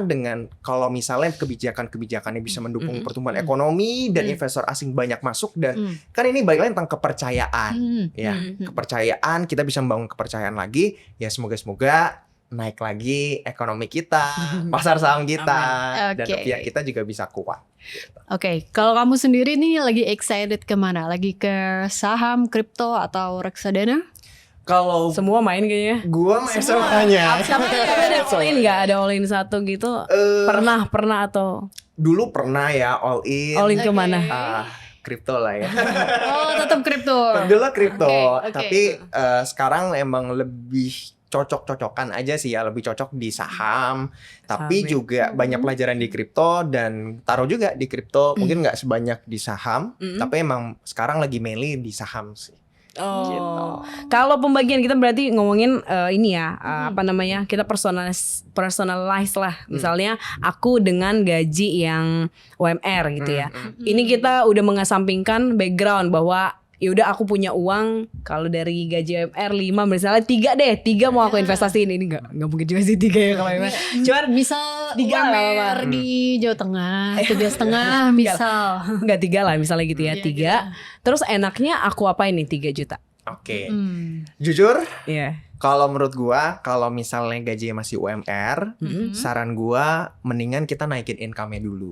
kalau misalnya kebijakan-kebijakannya bisa mendukung pertumbuhan ekonomi dan investor asing banyak masuk dan kan ini balik lagi tentang kepercayaan. Ya, kepercayaan, kita bisa membangun kepercayaan lagi. Ya semoga naik lagi ekonomi kita, pasar saham kita, dan rupiah kita juga bisa kuat. Oke, kalau kamu sendiri nih lagi excited kemana? Lagi ke saham, kripto, atau reksadana? Kalau Semua main kayaknya. gua main semuanya. Tapi ada all in nggak? Ada all in satu gitu? Pernah atau Dulu pernah ya all in. all in kemana? Kripto lah ya. Oh, tetap kripto. Dulu kripto, Oke. tapi sekarang emang lebih cocok-cocokan aja sih ya, lebih cocok di saham. Tapi Saham, ya. juga banyak pelajaran di kripto dan taruh juga di kripto. Mungkin nggak sebanyak di saham, tapi emang sekarang lagi mainly di saham sih. Oh, kalau pembagian kita berarti ngomongin ini ya, apa namanya? Kita personalize lah. Misalnya aku dengan gaji yang UMR gitu ya. Ini kita udah mengesampingkan background bahwa ya udah aku punya uang kalau dari gaji UMR 5 misalnya 3 mau aku investasiin. Ini nggak mungkin juga sih 3 ya kalau UMR. Cuman Misal 3 nggak apa-apa. UMR di Jawa Tengah, 3,5 misal. Nggak 3 lah misalnya gitu ya, 3. Terus enaknya aku apain nih 3 juta? Oke. Jujur, Iya. kalau menurut gua, kalau misalnya gajinya masih UMR, saran gua mendingan kita naikin income-nya dulu.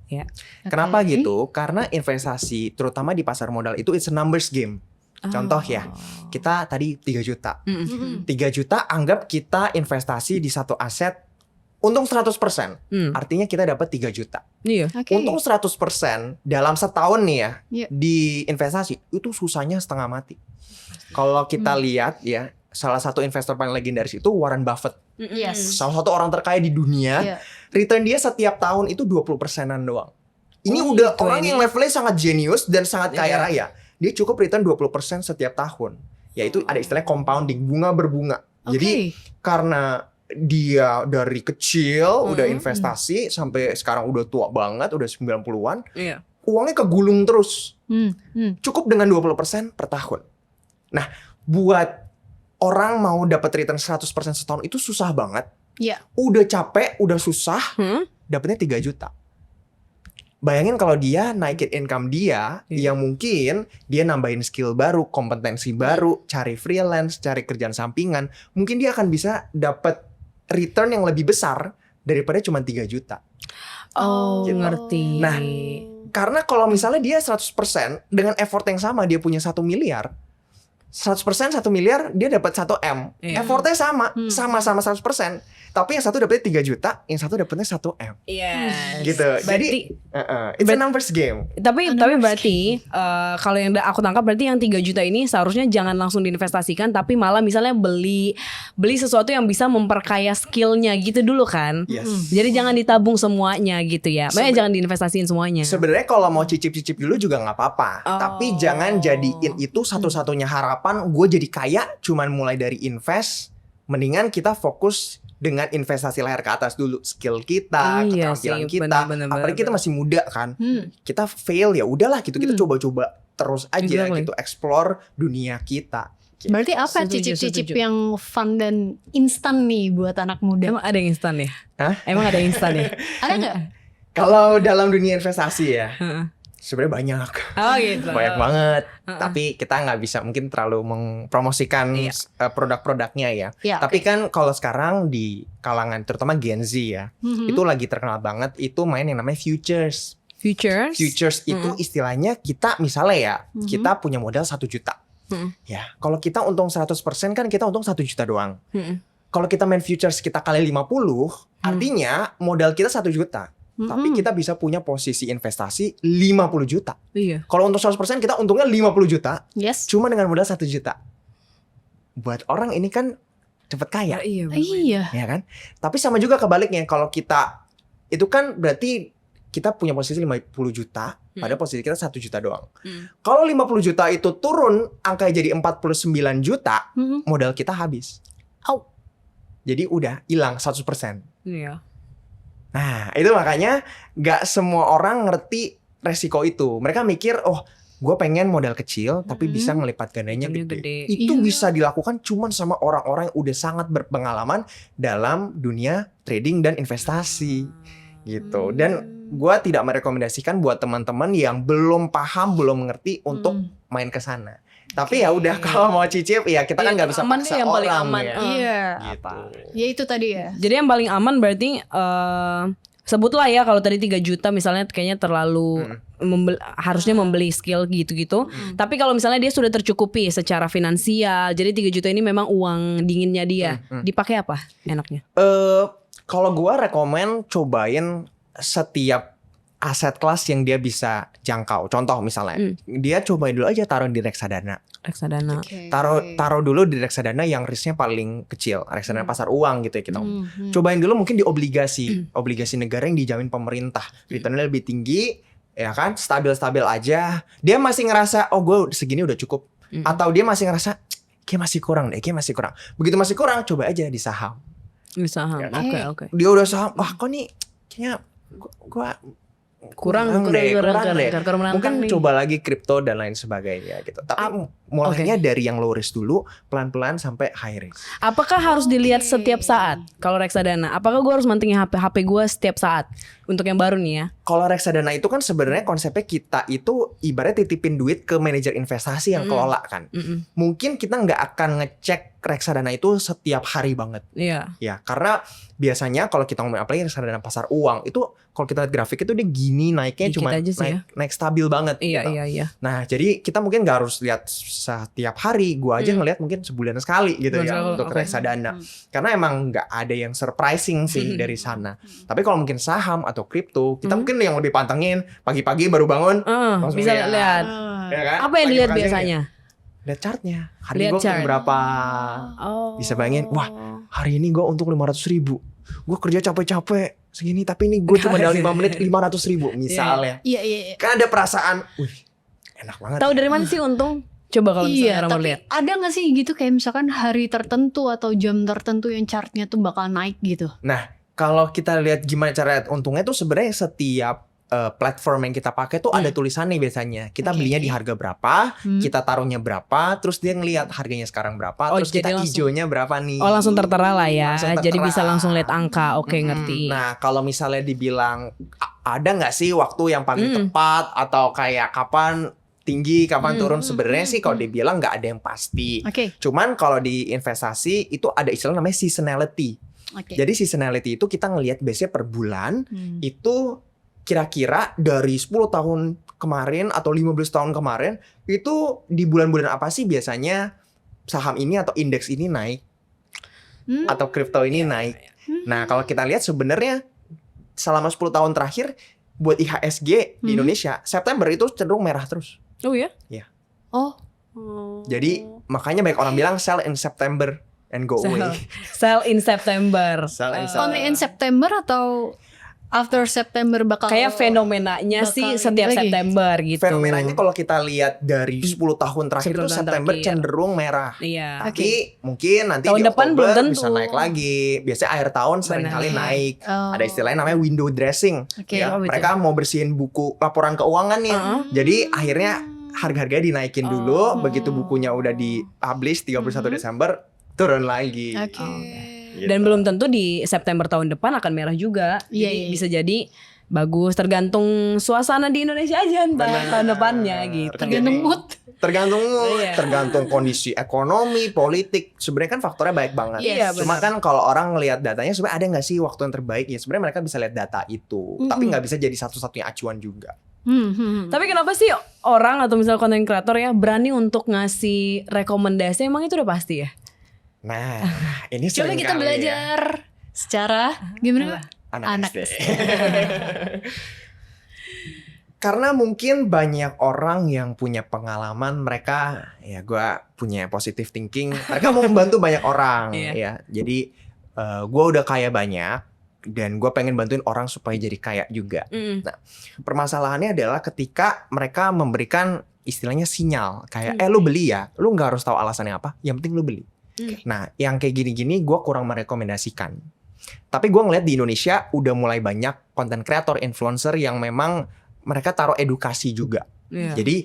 Ya. Kenapa gitu? Karena investasi, terutama di pasar modal itu it's a numbers game. Contoh ya, kita tadi 3 juta. 3 juta anggap kita investasi di satu aset untung 100%. Artinya kita dapat 3 juta. Iya. Untung 100% dalam setahun nih ya, Iya. di investasi itu susahnya setengah mati. Kalau kita lihat ya, salah satu investor paling legendaris itu Warren Buffett. Yes. Salah satu orang terkaya di dunia. Iya. Return dia setiap tahun itu 20%-an doang. Ini Oh, udah gitu orang ini. yang levelnya sangat jenius dan sangat kaya Iya. raya. Dia cukup return 20% setiap tahun. Yaitu ada istilahnya compounding, bunga berbunga. Jadi karena dia dari kecil udah investasi sampai sekarang udah tua banget, udah 90-an, Iya. uangnya kegulung terus. Cukup dengan 20% per tahun. Nah, buat orang mau dapat return 100% setahun itu susah banget. Iya. Udah capek, udah susah, dapatnya 3 juta. Bayangin kalau dia naikin income dia, yang mungkin dia nambahin skill baru, kompetensi baru, cari freelance, cari kerjaan sampingan, mungkin dia akan bisa dapat return yang lebih besar daripada cuma 3 juta. Oh, Gitu. ngerti. Nah, karena kalau misalnya dia 100% dengan effort yang sama dia punya 1 miliar, 100% 1 miliar, dia dapat 1 M. Iya. Effortnya sama-sama 100%. Tapi yang satu dapetnya 3 juta, yang satu dapetnya 1 M. Yes. Gitu. Berarti, Jadi it's a numbers game. tapi berarti kalau yang aku tangkap berarti yang 3 juta ini seharusnya jangan langsung diinvestasikan, tapi malah misalnya beli sesuatu yang bisa memperkaya skillnya gitu dulu kan. Yes. Jadi jangan ditabung semuanya gitu ya. Makanya jangan diinvestasiin semuanya. Sebenarnya kalau mau cicip-cicip dulu juga nggak apa-apa. Oh. Tapi jangan jadiin itu satu-satunya harapan gue jadi kaya cuman mulai dari invest. Mendingan kita fokus dengan investasi leher ke atas dulu, skill kita, Iya keterampilan sih, kita. bener. Apalagi kita masih muda kan. Kita fail ya udahlah gitu. Kita coba-coba terus aja Exactly. gitu, explore dunia kita. Gitu. Berarti apa Setuju, cicip-cicip setuju. yang fun dan instan nih buat anak muda? Emang ada yang instan ya? Hah? Emang ada yang instan ya? Ada nggak? Kalau dalam dunia investasi ya, Heeh. sebenarnya banyak. Oh gitu. Banyak banget. Heeh. Tapi kita nggak bisa mungkin terlalu mempromosikan Iya. produk-produknya ya. Ya, Tapi kan kalau sekarang di kalangan terutama Gen Z ya, itu lagi terkenal banget itu main yang namanya futures. Futures. Futures itu istilahnya kita misalnya ya, kita punya modal 1 juta. Mm. Ya, kalau kita untung 100% kan kita untung 1 juta doang. Mm. Kalau kita main futures kita kali 50, artinya modal kita 1 juta. Tapi kita bisa punya posisi investasi 50 juta. Iya. Kalau untuk 100% kita untungnya 50 juta. yes. Cuma dengan modal 1 juta. Buat orang ini kan cepet kaya. Iya. Iya. Ya kan? Tapi sama juga kebaliknya. Kalau kita, itu kan berarti kita punya posisi 50 juta. Padahal posisi kita 1 juta doang. Kalau 50 juta itu turun, angkanya jadi 49 juta, modal kita habis. Au. Jadi udah hilang 100%. Iya. Nah, itu makanya gak semua orang ngerti resiko itu. Mereka mikir, oh gue pengen modal kecil tapi bisa ngelipat gandanya Untungnya gede. gede. Itu Iya. bisa dilakukan cuman sama orang-orang yang udah sangat berpengalaman dalam dunia trading dan investasi gitu. Dan gue tidak merekomendasikan buat teman-teman yang belum paham, belum mengerti untuk main ke sana. Tapi ya udah kalau mau cicip ya kita kan Iya, nggak bisa aman paksa deh yang paling orang aman. ya. Iya. Gitu. Ya itu tadi ya. Jadi yang paling aman berarti sebutlah ya kalau tadi 3 juta misalnya kayaknya terlalu harusnya membeli skill gitu-gitu. Tapi kalau misalnya dia sudah tercukupi secara finansial, jadi 3 juta ini memang uang dinginnya dia. Dipakai apa enaknya? Kalau gue rekomen cobain setiap aset kelas yang dia bisa jangkau. Contoh misalnya, dia cobain dulu aja taruh di reksadana. Reksadana. Oke. Taruh dulu di reksadana yang risknya paling kecil, reksadana pasar uang gitu ya kita. Cobain dulu mungkin di obligasi negara yang dijamin pemerintah, returnnya lebih tinggi, ya kan, stabil-stabil aja. Dia masih ngerasa, oh gue segini udah cukup, atau dia masih ngerasa, kayak masih kurang deh, kayak masih kurang. Begitu masih kurang, coba aja di saham. Saham. Ya, Oke. Dia udah saham, wah kok nih, kayaknya gue kurang deh. Mungkin nih. coba lagi kripto dan lain sebagainya gitu. Tapi mulainya dari yang low risk dulu, pelan-pelan sampai high risk. Apakah harus dilihat setiap saat kalau reksadana? Apakah gue harus mantengin HP gue setiap saat? Untuk yang baru nih ya. Kalau reksadana itu kan sebenarnya konsepnya kita itu ibaratnya titipin duit ke manajer investasi yang kelola kan. Mungkin kita nggak akan ngecek reksadana itu setiap hari banget. Iya. Ya, karena biasanya kalau kita ngomongin apalagi reksadana pasar uang itu kalau kita lihat grafik itu dia gini naiknya Dikit cuma aja sih naik stabil banget. Iya, gitu. iya. Nah, jadi kita mungkin nggak harus lihat setiap hari. Gua aja ngelihat mungkin sebulan sekali gitu ya untuk reksadana. Karena emang nggak ada yang surprising sih dari sana. Tapi kalau mungkin saham atau kripto, kita mungkin yang lebih pantengin pagi-pagi baru bangun. langsung Bisa lihat. Ya kan? Apa yang dilihat Pagi-pagi biasanya? Lihat chartnya. Hari Lihat gue chart. berapa. Oh. Bisa bayangin, wah hari ini gue untung 500.000. Gue kerja capek-capek segini, tapi ini gue cuma dalam 5 menit 500.000 misalnya. Iya. Kan ada perasaan, wih enak banget. Tahu dari mana sih untung? Coba kalau misalnya Iya, orang mau tapi lihat. ada gak sih gitu kayak misalkan hari tertentu atau jam tertentu yang chartnya tuh bakal naik gitu? Nah, kalau kita lihat gimana cara lihat untungnya tuh sebenarnya setiap platform yang kita pakai tuh ada tulisannya biasanya. Kita Oke. belinya di harga berapa, kita taruhnya berapa, terus dia ngelihat harganya sekarang berapa, Oh, terus jadi kita langsung- hijaunya berapa nih. Oh langsung tertera lah ya. Langsung Jadi tertera. bisa langsung lihat angka. Oke ngerti. Nah, kalau misalnya dibilang ada nggak sih waktu yang paling tepat atau kayak kapan tinggi, kapan turun, sebenarnya sih kalau dibilang nggak ada yang pasti. Oke. Cuman kalau di investasi itu ada istilah namanya seasonality. Oke. Jadi seasonality itu kita ngelihat biasanya per bulan itu kira-kira dari 10 tahun kemarin atau 15 tahun kemarin itu di bulan-bulan apa sih biasanya saham ini atau indeks ini naik atau kripto ini naik. Nah, kalau kita lihat sebenarnya selama 10 tahun terakhir buat IHSG di Indonesia, September itu cenderung merah terus. Oh ya? Iya. Oh, Jadi makanya banyak orang bilang sell in September and go away. Sell in September. Sell in only in September atau after September bakal Kayak fenomenanya bakal sih ini setiap lagi. September gitu. Fenomenanya kalau kita lihat dari 10 tahun terakhir 10 itu tahun September terakhir. cenderung merah. Iya. Tapi mungkin nanti Tahun di depan Oktober belum tentu. bisa naik lagi. Biasanya akhir tahun seringkali Benar. naik. Oh. Ada istilahnya namanya window dressing. Oke. Ya, Oh, betul. mereka mau bersihin buku laporan keuangan nih. Jadi akhirnya harga-harganya dinaikin dulu. Begitu bukunya udah di-publish 31 Desember turun lagi. Oke. Gitu. Dan belum tentu di September tahun depan akan merah juga. Iya, Jadi iya. bisa jadi bagus, tergantung suasana di Indonesia aja ntar Benar. tahun depannya gitu. Tergantung mood. Tergantung Iya. tergantung kondisi ekonomi, politik. Sebenarnya kan faktornya baik banget. Iya, Cuma benar. kan kalau orang ngelihat datanya sebenarnya ada nggak sih waktu yang terbaik? Ya sebenarnya mereka bisa lihat data itu, tapi nggak bisa jadi satu-satunya acuan juga. Tapi kenapa sih orang atau misalnya konten kreator ya berani untuk ngasih rekomendasi? Emang itu udah pasti ya? Nah, ini Coba sering kita kali ya. belajar secara gimana? Anak Anak SD. Karena mungkin banyak orang yang punya pengalaman, mereka ya gue punya positive thinking, mereka mau membantu banyak orang. Iya. Ya, jadi gue udah kaya banyak dan gue pengen bantuin orang supaya jadi kaya juga. Nah, permasalahannya adalah ketika mereka memberikan istilahnya sinyal kayak lu beli ya, lu nggak harus tahu alasannya apa, yang penting lu beli. Nah, yang kayak gini-gini gue kurang merekomendasikan. Tapi gue ngeliat di Indonesia udah mulai banyak konten kreator, influencer yang memang mereka taruh edukasi juga. Iya. Jadi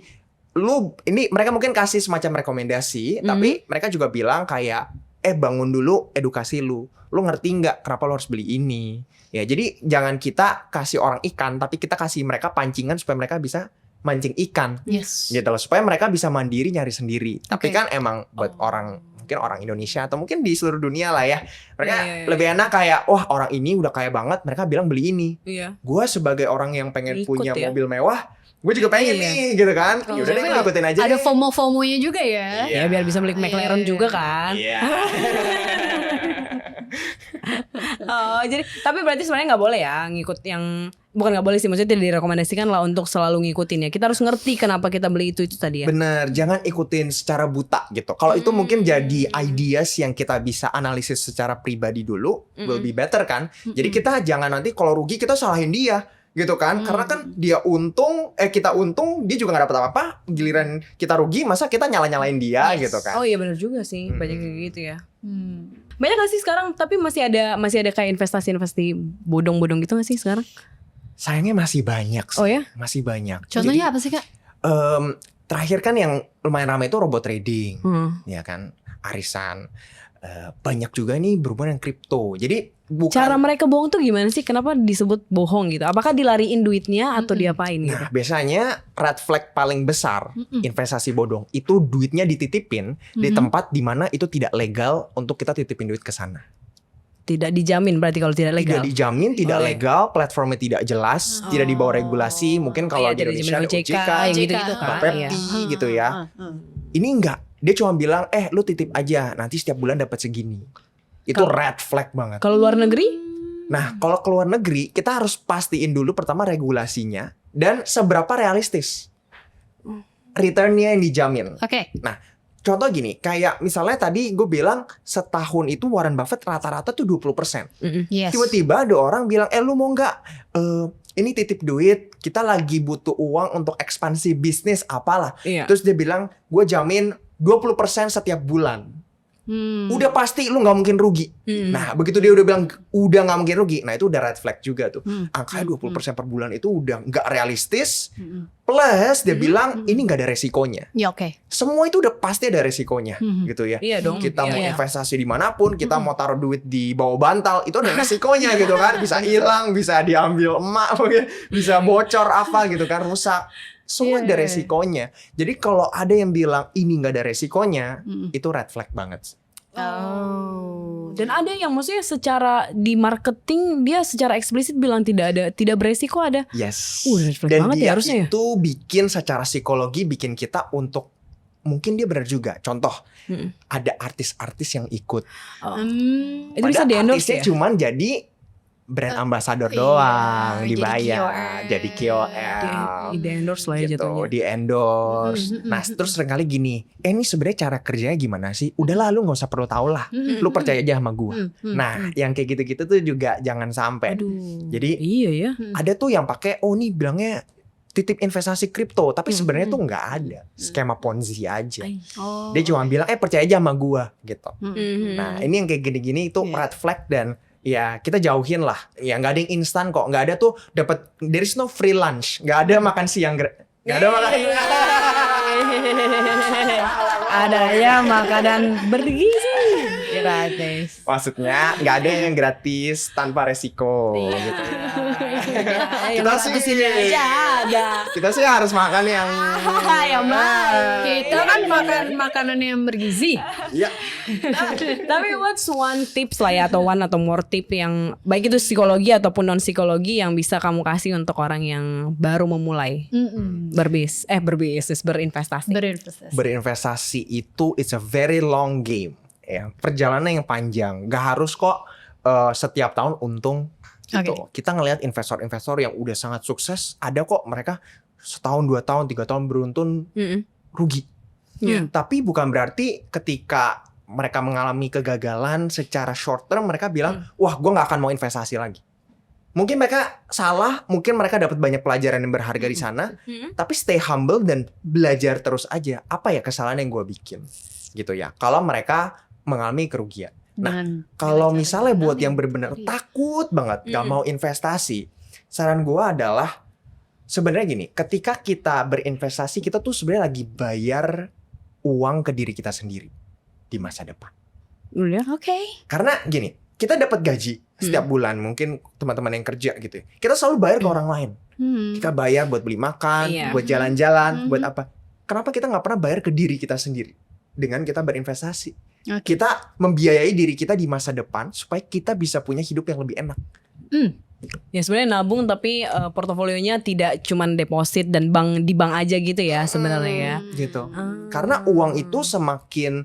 lu ini mereka mungkin kasih semacam rekomendasi, tapi mereka juga bilang kayak bangun dulu edukasi lu. Lu ngerti nggak kenapa lu harus beli ini? Ya, jadi jangan kita kasih orang ikan, tapi kita kasih mereka pancingan supaya mereka bisa mancing ikan. Yes. Gitu loh, supaya mereka bisa mandiri nyari sendiri. Tapi Oke. kan emang buat orang mungkin orang Indonesia atau mungkin di seluruh dunia lah ya. Mereka Iya. lebih enak kayak wah orang ini udah kaya banget, mereka bilang beli ini. Iya. Gue sebagai orang yang pengen Ikut punya ya. mobil mewah, gue juga pengen Iya. nih gitu kan. Oh, Yaudah deh tapi gue ikutin aja Ada deh. FOMO-FOMO-nya juga ya. Iya. Ya biar bisa beli McLaren Iya, juga iya. kan. Iya. Oh, jadi tapi berarti sebenarnya nggak boleh ya ngikut yang bukan nggak boleh sih, maksudnya tidak direkomendasikan lah untuk selalu ngikutin ya. Kita harus ngerti kenapa kita beli itu tadi ya. Bener, jangan ikutin secara buta gitu. Kalau itu mungkin jadi ideas yang kita bisa analisis secara pribadi dulu, will be better kan. Jadi kita jangan nanti kalau rugi kita salahin dia gitu kan. Karena kan dia untung, kita untung, dia juga gak dapat apa-apa. Giliran kita rugi, masa kita nyala-nyalain dia Yes. gitu kan. Oh iya benar juga sih, banyak kayak gitu ya. Hmm. Banyak gak sih sekarang, tapi masih ada kayak investasi bodong-bodong gitu gak sih sekarang? Sayangnya masih banyak sih. Oh ya? Masih banyak. Contohnya apa sih Kak? Terakhir kan yang lumayan ramai itu robot trading. Hmm. Ya kan, arisan. Banyak juga nih berhubungan dengan kripto. Jadi bukan Cara mereka bohong tuh gimana sih? Kenapa disebut bohong gitu? Apakah dilariin duitnya atau diapain gitu? Nah, biasanya red flag paling besar investasi bodong itu duitnya dititipin di tempat di mana itu tidak legal untuk kita titipin duit ke sana. Tidak dijamin berarti kalau tidak legal. Tidak dijamin, tidak Oke. legal, platformnya tidak jelas, tidak di bawah regulasi. Mungkin kalau Iya, di tidak Indonesia ada dijamin OJK, yang gitu-gitu kan. Bapepti Iya. gitu ya. Ini enggak. Dia cuma bilang, lu titip aja, nanti setiap bulan dapat segini. Itu red flag banget. Kalau luar negeri? Nah, kalau ke luar negeri, kita harus pastiin dulu pertama regulasinya dan seberapa realistis returnnya yang dijamin. Oke. Nah, contoh gini, kayak misalnya tadi gue bilang setahun itu Warren Buffett rata-rata tuh 20%. Yes. Tiba-tiba ada orang bilang, lu mau nggak? Ini titip duit, kita lagi butuh uang untuk ekspansi bisnis apalah. Iya. Terus dia bilang, gue jamin 20% setiap bulan. Udah pasti lu nggak mungkin rugi. Nah, begitu dia udah bilang udah nggak mungkin rugi, nah itu udah red flag juga tuh. Angkanya 20% per bulan itu udah nggak realistis. Plus dia bilang ini nggak ada resikonya. Ya oke. Semua itu udah pasti ada resikonya, gitu ya. Iya dong. Kita mau Iya. investasi dimanapun, kita mau taruh duit di bawah bantal, itu ada resikonya gitu kan. Bisa hilang, bisa diambil emak, bisa bocor apa gitu kan, rusak. Semua Iya, ada iya. resikonya. Jadi kalau ada yang bilang ini nggak ada resikonya, itu red flag banget. Dan ada yang maksudnya secara di marketing dia secara eksplisit bilang tidak beresiko ada. Yes. Red flag Dan banget ya dia harusnya ya. itu bikin secara psikologi bikin kita untuk mungkin dia benar juga. Contoh, ada artis-artis yang ikut. Itu bisa di endorse artisnya ya. cuman jadi brand ambassador doang, dibayar, jadi KOL. Di endorse lah ya Gitu, jatuhnya. di endorse. Nah, terus seringkali gini, ini sebenarnya cara kerjanya gimana sih? Udahlah, lu nggak usah perlu tahu lah. Lu percaya aja sama gua. Nah, yang kayak gitu-gitu tuh juga jangan sampai. Jadi Iya ya. ada tuh yang pakai, oh nih bilangnya titip investasi kripto, tapi sebenarnya tuh nggak ada, skema Ponzi aja. Dia cuma bilang, percaya aja sama gua gitu. Nah, ini yang kayak gini-gini itu red flag dan ya kita jauhin lah. Ya nggak ada yang instan kok, nggak ada tuh dapat, there is no free lunch, nggak ada makan siang, nggak ada makan. Adanya makanan bergizi gratis. Maksudnya nggak ada yang gratis tanpa resiko gitu. Kita sih sini aja ada. Kita sih harus makan yang Kita kan makan makanan yang bergizi. ya. Tapi what's one tips lah ya, atau one atau more tip yang baik itu psikologi ataupun non psikologi yang bisa kamu kasih untuk orang yang baru memulai berbisnis, berinvestasi. Berinvestasi itu it's a very long game ya, perjalanan yang panjang, gak harus kok setiap tahun untung gitu. Kita ngelihat investor-investor yang udah sangat sukses, ada kok mereka setahun, 2 tahun, 3 tahun beruntun rugi. Tapi bukan berarti ketika mereka mengalami kegagalan secara short term mereka bilang, wah gue gak akan mau investasi lagi. Mungkin mereka salah, mungkin mereka dapat banyak pelajaran yang berharga di sana, tapi stay humble dan belajar terus aja. Apa ya kesalahan yang gue bikin gitu ya, kalau mereka mengalami kerugian. Nah, kalau misalnya buat yang benar-benar takut banget gak mau investasi, saran gue adalah sebenarnya gini, ketika kita berinvestasi kita tuh sebenarnya lagi bayar uang ke diri kita sendiri di masa depan. Karena gini, kita dapat gaji setiap bulan, mungkin teman-teman yang kerja gitu ya, kita selalu bayar ke orang lain. Kita bayar buat beli makan, buat jalan-jalan, buat apa. Kenapa kita gak pernah bayar ke diri kita sendiri dengan kita berinvestasi? Kita membiayai diri kita di masa depan supaya kita bisa punya hidup yang lebih enak. Ya sebenarnya nabung tapi portofolionya tidak cuman deposit dan di bank aja gitu ya sebenarnya ya. Gitu. Karena uang itu semakin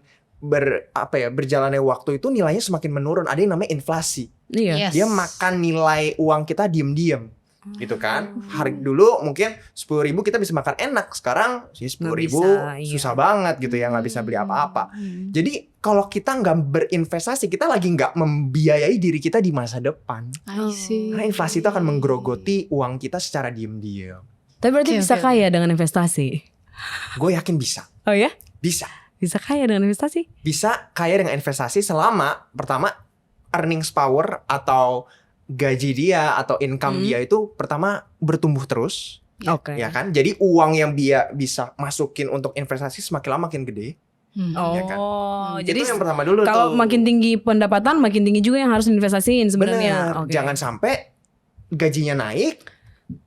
berjalannya waktu itu nilainya semakin menurun. Ada yang namanya inflasi. Iya. Dia makan nilai uang kita diem-diem. Gitu kan. Harga dulu mungkin 10.000 kita bisa makan enak. Sekarang sih 10.000 susah banget gitu ya, nggak bisa beli apa-apa. Jadi kalau kita nggak berinvestasi, kita lagi nggak membiayai diri kita di masa depan. Karena inflasi itu akan menggerogoti uang kita secara diem-diem. Tapi berarti bisa kaya dengan investasi? Gue yakin bisa. Oh ya? Bisa. Bisa kaya dengan investasi? Bisa kaya dengan investasi selama pertama earnings power atau gaji dia atau income dia itu pertama bertumbuh terus. Ya kan? Jadi uang yang dia bisa masukin untuk investasi semakin lama makin gede. Ya kan? Jadi itu yang pertama dulu kalau makin tinggi pendapatan, makin tinggi juga yang harus investasiin sebenarnya. Jangan sampai gajinya naik,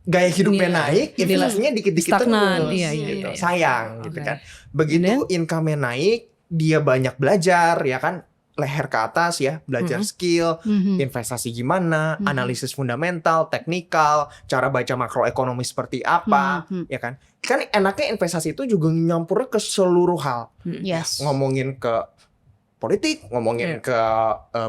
gaya hidupnya naik, investasinya dikit-dikit stagnan. terus. Iya, gitu. iya. Sayang gitu kan. Begitu income-nya naik, dia banyak belajar ya kan, leher ke atas ya, belajar skill, investasi gimana, analisis fundamental, teknikal, cara baca makroekonomi seperti apa, ya kan? Kan enaknya investasi itu juga nyampurnya ke seluruh hal. Ngomongin ke politik, ngomongin ke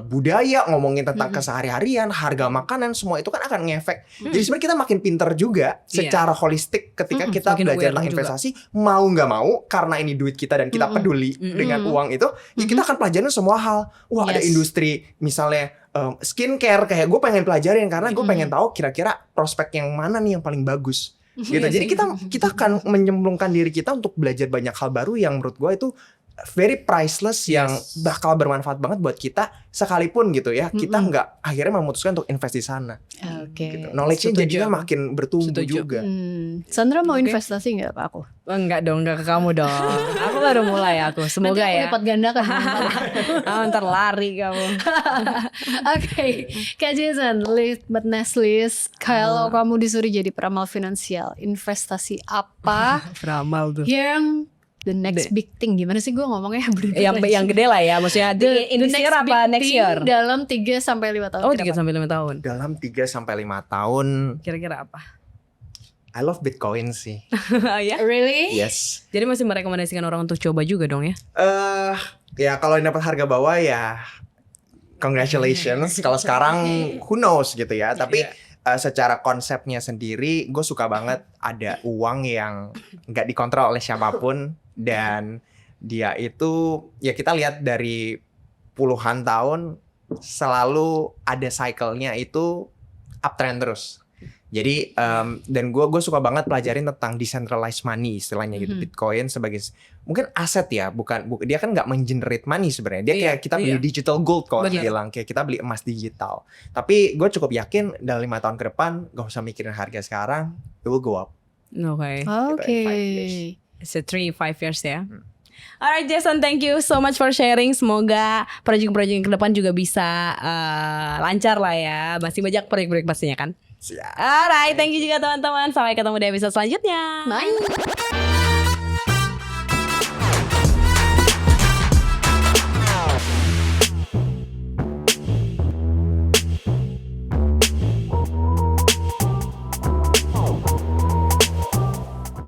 budaya, ngomongin tentang kesehari-harian, harga makanan, semua itu kan akan ngefek. Jadi sebenarnya kita makin pinter juga secara holistik ketika kita belajar tentang investasi, mau nggak mau karena ini duit kita dan kita peduli dengan uang itu, ya kita akan pelajarin semua hal. Wah, ada industri misalnya skincare, kayak gue pengen pelajarin karena gue pengen tahu kira-kira prospek yang mana nih yang paling bagus. Gitu. Jadi kita akan menyemplungkan diri kita untuk belajar banyak hal baru yang menurut gue itu very priceless, yang bakal bermanfaat banget buat kita sekalipun gitu ya. Kita nggak akhirnya memutuskan untuk invest di sana. Gitu. Knowledge-nya jadinya makin bertumbuh juga. Sandra mau investasi nggak ke aku? Enggak dong, enggak ke kamu dong. Aku baru mulai aku. Semoga nanti aku ya. lipat gandakan. Ntar lari kamu. Kak Jason, last but not least, kalau kamu disuruh jadi peramal finansial, investasi apa Peramal tuh. yang the next big thing. Gimana sih gue ngomongnya? Yang gede lah ya, maksudnya in this year apa next year? Dalam 3 sampai 5 tahun. Oh, 3 sampai 5 tahun. Dalam 3 sampai 5 tahun. Kira-kira apa? I love Bitcoin sih. Ya? Really? Yes. Jadi masih merekomendasikan orang untuk coba juga dong ya? Ya kalau yang dapat harga bawah ya congratulations. Kalau sekarang who knows gitu ya. Tapi secara konsepnya sendiri gue suka banget ada uang yang nggak dikontrol oleh siapapun. Dan dia itu ya kita lihat dari puluhan tahun selalu ada cycle-nya itu uptrend terus. Jadi dan gue suka banget pelajarin tentang decentralized money istilahnya gitu. Bitcoin sebagai mungkin aset ya, bukan dia kan nggak mengenerate money sebenarnya. Dia kayak kita beli digital gold kalau bilang, kayak kita beli emas digital. Tapi gue cukup yakin dalam 5 tahun ke depan gak usah mikirin harga sekarang, it will go up. Oke. It's a 3-5 years ya. Alright Jason, thank you so much for sharing. Semoga project-project ke depan juga bisa lancar lah ya. Masih banyak proyek-proyek pastinya kan. Siap. Alright, thank you juga teman-teman. Sampai ketemu di episode selanjutnya. Bye.